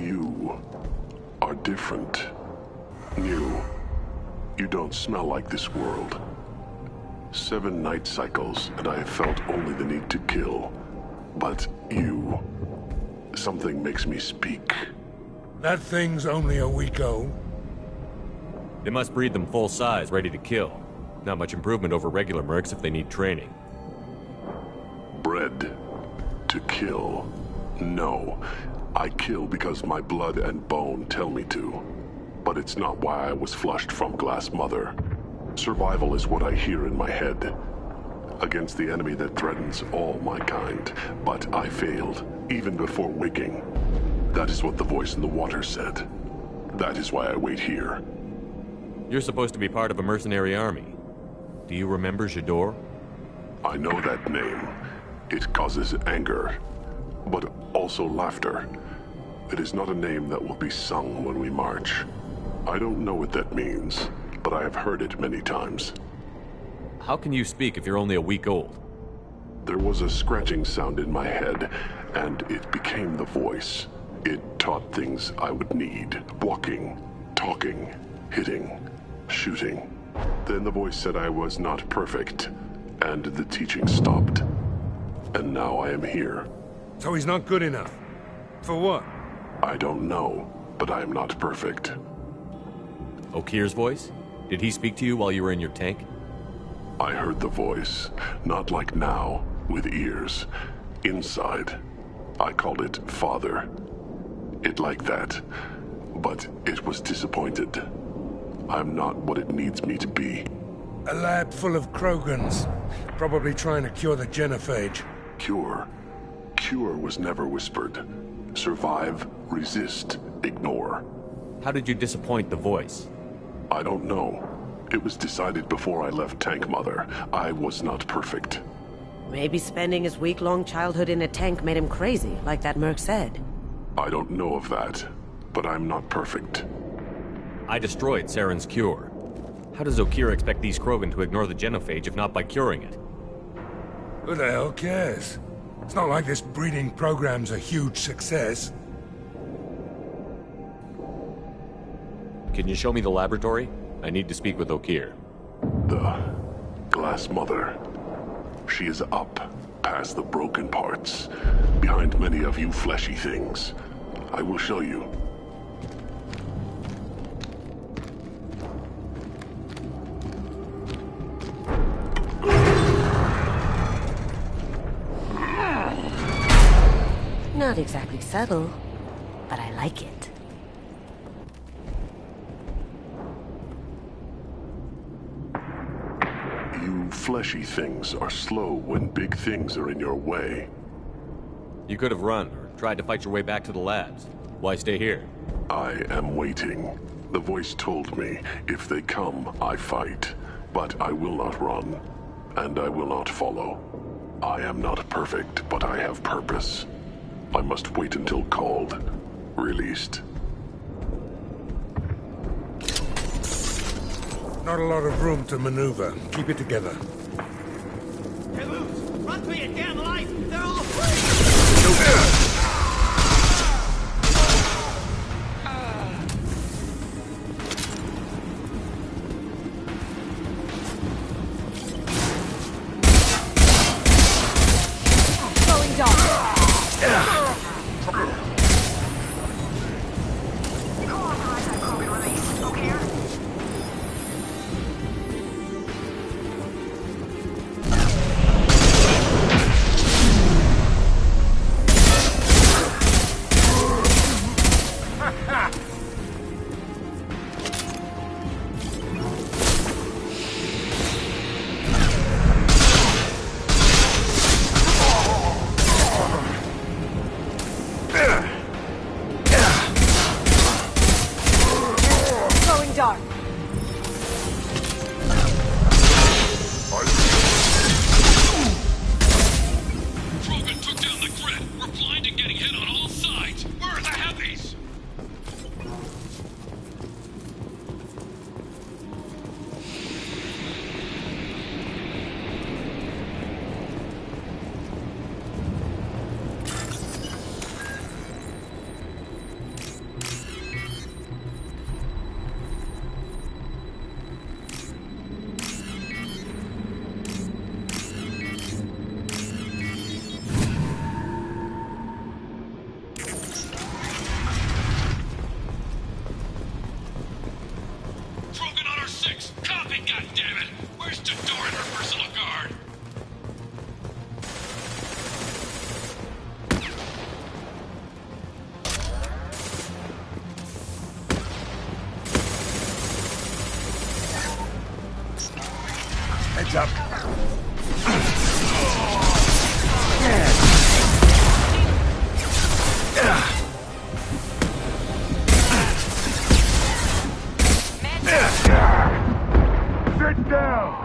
Speaker 27: You are different. New. You don't smell like this world. 7 night cycles, and I have felt only the need to kill. But you... something makes me speak.
Speaker 9: That thing's only a week old.
Speaker 8: They must breed them full size, ready to kill. Not much improvement over regular mercs if they need training.
Speaker 27: Bred to kill. No. I kill because my blood and bone tell me to. But it's not why I was flushed from Glass Mother. Survival is what I hear in my head. Against the enemy that threatens all my kind. But I failed, even before waking. That is what the voice in the water said. That is why I wait here.
Speaker 8: You're supposed to be part of a mercenary army. Do you remember J'ador?
Speaker 27: I know that name. It causes anger, but also laughter. It is not a name that will be sung when we march. I don't know what that means, but I have heard it many times.
Speaker 8: How can you speak if you're only a week old?
Speaker 27: There was a scratching sound in my head, and it became the voice. It taught things I would need. Walking, talking, hitting, shooting. Then the voice said I was not perfect, and the teaching stopped. And now I am here.
Speaker 9: So he's not good enough. For what?
Speaker 27: I don't know, but I am not perfect.
Speaker 8: Okir's voice? Did he speak to you while you were in your tank?
Speaker 27: I heard the voice, not like now, with ears. Inside. I called it Father. It like that. But it was disappointed. I'm not what it needs me to be.
Speaker 9: A lab full of Krogans. Probably trying to cure the genophage.
Speaker 27: Cure? Cure was never whispered. Survive, resist, ignore.
Speaker 8: How did you disappoint the voice?
Speaker 27: I don't know. It was decided before I left Tank Mother. I was not perfect.
Speaker 18: Maybe spending his week-long childhood in a tank made him crazy, like that merc said.
Speaker 27: I don't know of that, but I'm not perfect.
Speaker 8: I destroyed Saren's cure. How does Okir expect these Krogan to ignore the genophage if not by curing it?
Speaker 9: Who the hell cares? It's not like this breeding program's a huge success.
Speaker 8: Can you show me the laboratory? I need to speak with Okir.
Speaker 27: The Glass Mother. She is up, past the broken parts, behind many of you fleshy things. I will show you.
Speaker 18: Not exactly subtle, but I like it.
Speaker 27: You fleshy things are slow when big things are in your way.
Speaker 8: You could have run, or tried to fight your way back to the labs. Why stay here?
Speaker 27: I am waiting. The voice told me, if they come, I fight. But I will not run, and I will not follow. I am not perfect, but I have purpose. I must wait until called, released.
Speaker 9: Not a lot of room to maneuver. Keep it together.
Speaker 5: Hey, Moose! Run for your damn life! They're all afraid!
Speaker 15: Slowing down.
Speaker 9: Heads up. Sit down.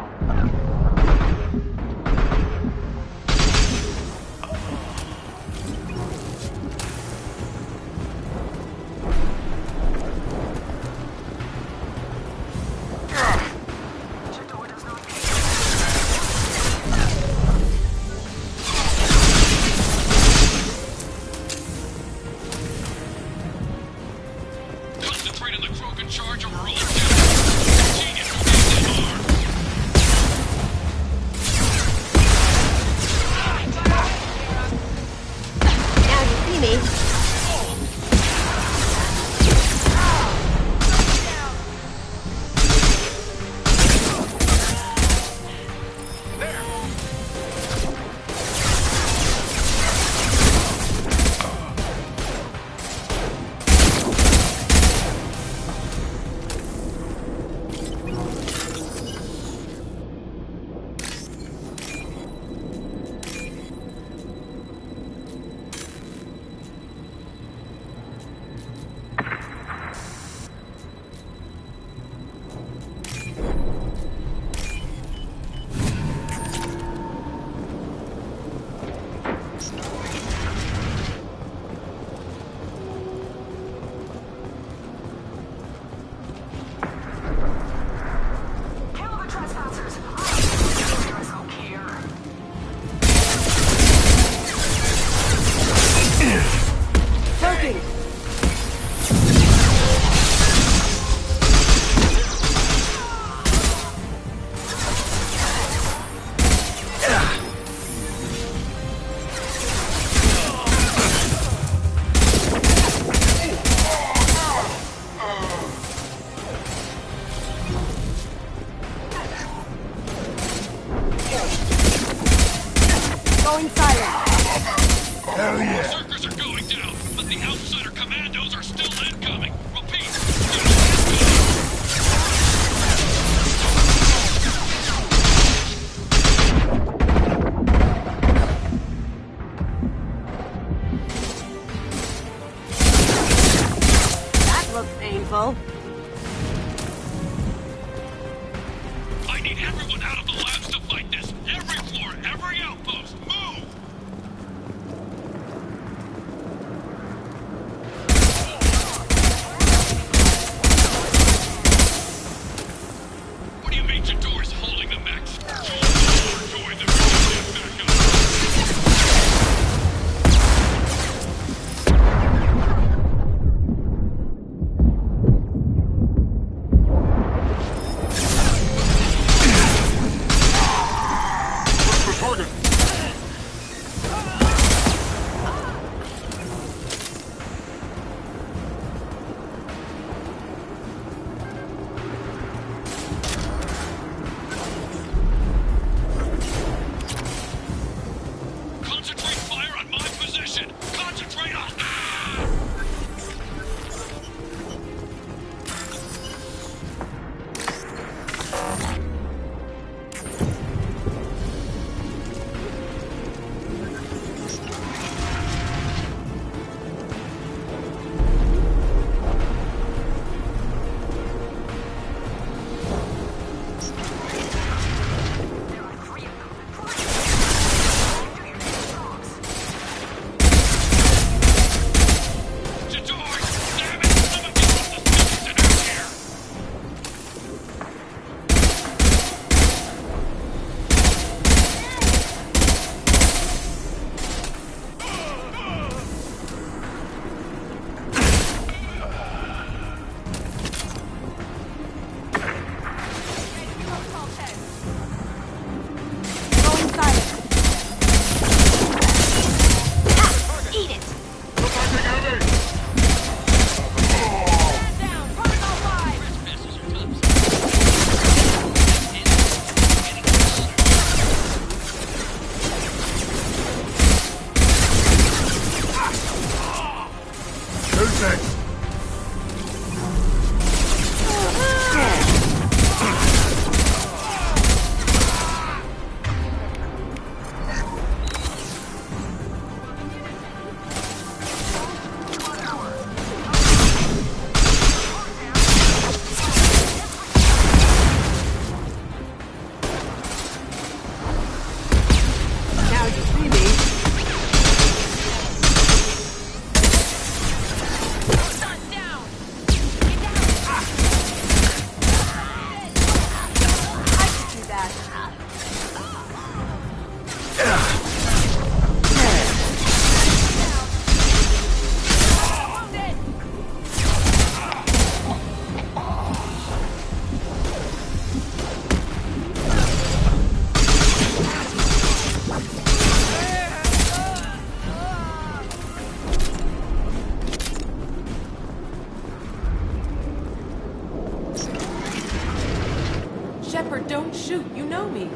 Speaker 4: shoot, you know me.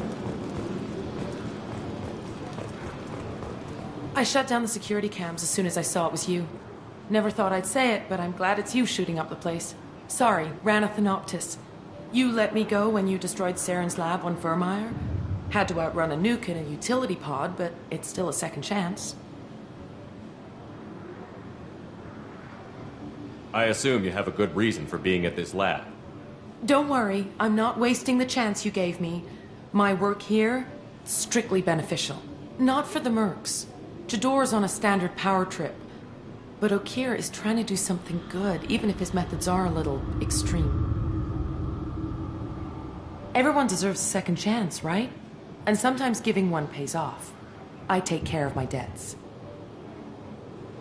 Speaker 4: I shut down the security cams as soon as I saw it was you. Never thought I'd say it, but I'm glad it's you shooting up the place. Sorry, ran a Thanoptis. You let me go when you destroyed Saren's lab on Vermeer. Had to outrun a nuke in a utility pod, but it's still a second chance.
Speaker 8: I assume you have a good reason for being at this lab.
Speaker 4: Don't worry, I'm not wasting the chance you gave me. My work here, strictly beneficial. Not for the mercs. Jador's on a standard power trip. But Okeer is trying to do something good, even if his methods are a little extreme. Everyone deserves a second chance, right? And sometimes giving one pays off. I take care of my debts.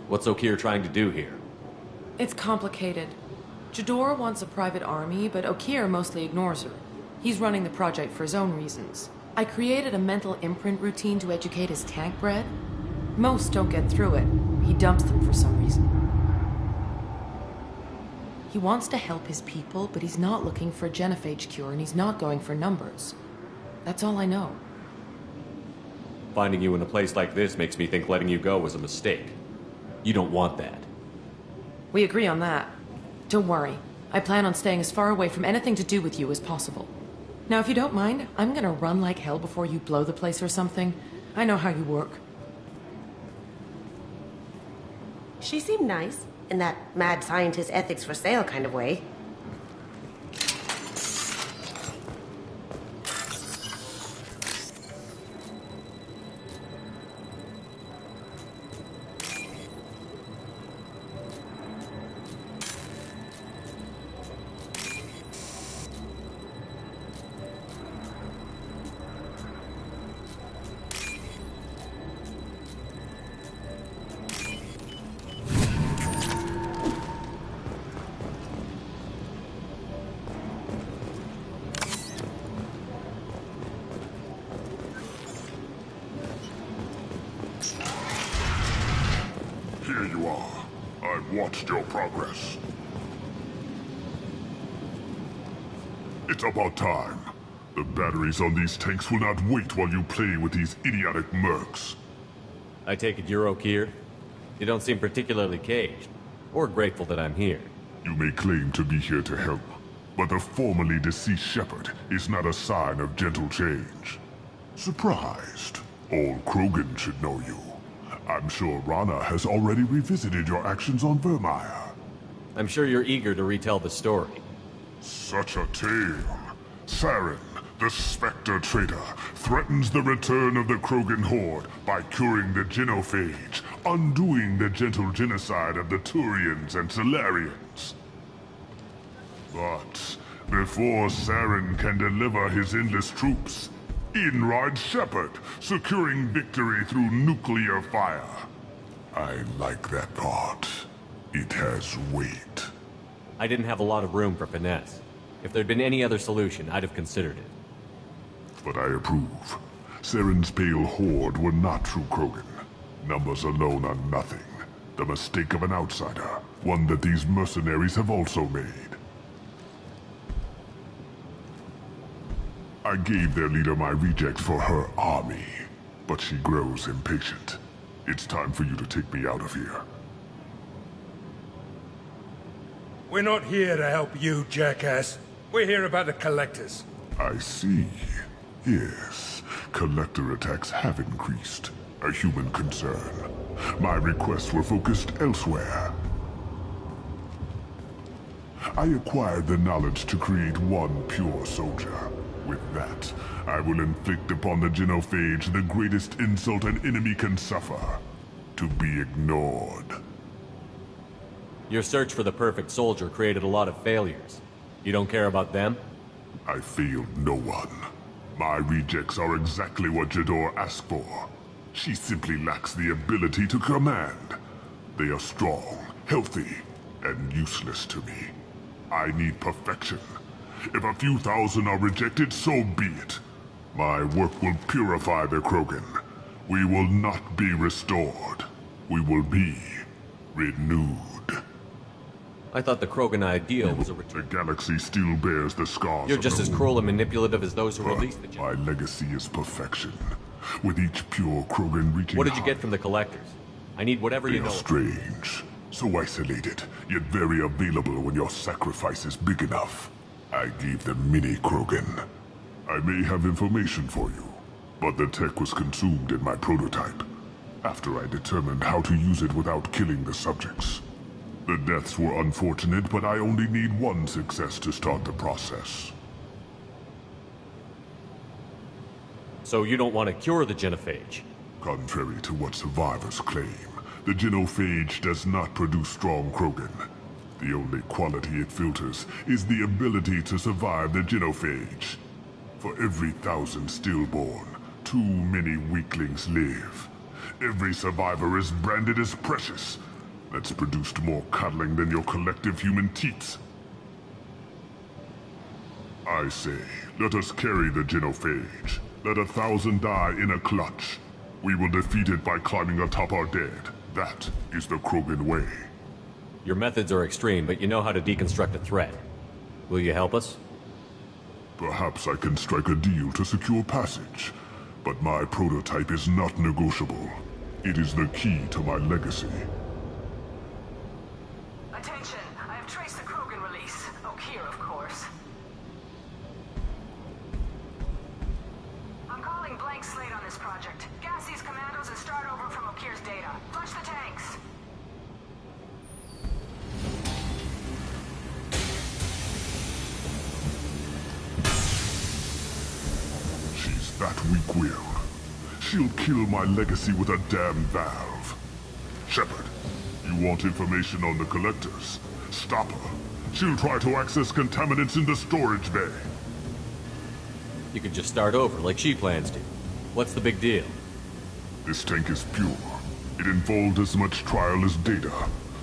Speaker 8: What's Okeer trying to do here?
Speaker 4: It's complicated. Jador wants a private army, but Okeer mostly ignores her. He's running the project for his own reasons. I created a mental imprint routine to educate his tank bred. Most don't get through it. He dumps them for some reason. He wants to help his people, but he's not looking for a genophage cure, and he's not going for numbers. That's all I know.
Speaker 8: Finding you in a place like this makes me think letting you go was a mistake. You don't want that.
Speaker 4: We agree on that. Don't worry. I plan on staying as far away from anything to do with you as possible. Now, if you don't mind, I'm gonna run like hell before you blow the place or something. I know how you work.
Speaker 18: She seemed nice, in that mad scientist ethics for sale kind of way.
Speaker 27: Here you are. I've watched your progress. It's about time. The batteries on these tanks will not wait while you play with these idiotic mercs.
Speaker 8: I take it you're Okeer? You don't seem particularly caged, or grateful that I'm here.
Speaker 27: You may claim to be here to help, but the formerly deceased Shepherd is not a sign of gentle change. Surprised? Old Krogan should know you. I'm sure Rana has already revisited your actions on Vermeer.
Speaker 8: I'm sure you're eager to retell the story.
Speaker 27: Such a tale. Saren, the Spectre traitor, threatens the return of the Krogan horde by curing the genophage, undoing the gentle genocide of the Turians and Solarians. But before Saren can deliver his endless troops, in rides Shepherd, securing victory through nuclear fire. I like that part. It has weight.
Speaker 8: I didn't have a lot of room for finesse. If there'd been any other solution, I'd have considered it.
Speaker 27: But I approve. Saren's pale horde were not true Krogan. Numbers alone are nothing. The mistake of an outsider, one that these mercenaries have also made. I gave their leader my rejects for her army, but she grows impatient. It's time for you to take me out of here.
Speaker 9: We're not here to help you, jackass. We're here about the collectors.
Speaker 27: I see. Yes, collector attacks have increased. A human concern. My requests were focused elsewhere. I acquired the knowledge to create one pure soldier. With that, I will inflict upon the genophage the greatest insult an enemy can suffer. To be ignored.
Speaker 8: Your search for the perfect soldier created a lot of failures. You don't care about them?
Speaker 27: I failed no one. My rejects are exactly what Jador asked for. She simply lacks the ability to command. They are strong, healthy, and useless to me. I need perfection. If a few thousand are rejected, so be it. My work will purify the Krogan. We will not be restored. We will be renewed.
Speaker 8: I thought the Krogan ideal was a return.
Speaker 27: The galaxy still bears the scars.
Speaker 8: You're just as cruel and manipulative as those who released the
Speaker 27: My legacy is perfection. With each pure Krogan reaching...
Speaker 8: What did you get from the Collectors? I need whatever you know.
Speaker 27: They are strange. So isolated, yet very available when your sacrifice is big enough. I gave them mini Krogan. I may have information for you, but the tech was consumed in my prototype, after I determined how to use it without killing the subjects. The deaths were unfortunate, but I only need one success to start the process.
Speaker 8: So you don't want to cure the genophage?
Speaker 27: Contrary to what survivors claim, the genophage does not produce strong Krogan. The only quality it filters is the ability to survive the genophage. For every 1,000 stillborn, too many weaklings live. Every survivor is branded as precious. That's produced more cuddling than your collective human teats. I say, let us carry the genophage. Let 1,000 die in a clutch. We will defeat it by climbing atop our dead. That is the Krogan way.
Speaker 8: Your methods are extreme, but you know how to deconstruct a threat. Will you help us?
Speaker 27: Perhaps I can strike a deal to secure passage. But my prototype is not negotiable. It is the key to my legacy.
Speaker 19: Attention! I have traced the Krogan release. Okeer, of course. I'm calling blank slate on this project. Gas these commandos and start over from Okeer's data. Flush the tanks!
Speaker 27: She's that weak-willed. She'll kill my legacy with a damn valve. Shepard, you want information on the Collectors? Stop her. She'll try to access contaminants in the storage bay.
Speaker 8: You could just start over, like she plans to. What's the big deal?
Speaker 27: This tank is pure. It involved as much trial as data.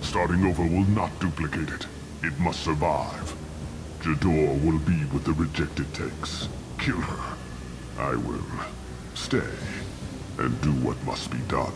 Speaker 27: Starting over will not duplicate it. It must survive. Jador will be with the rejected tanks. Kill her. I will stay and do what must be done.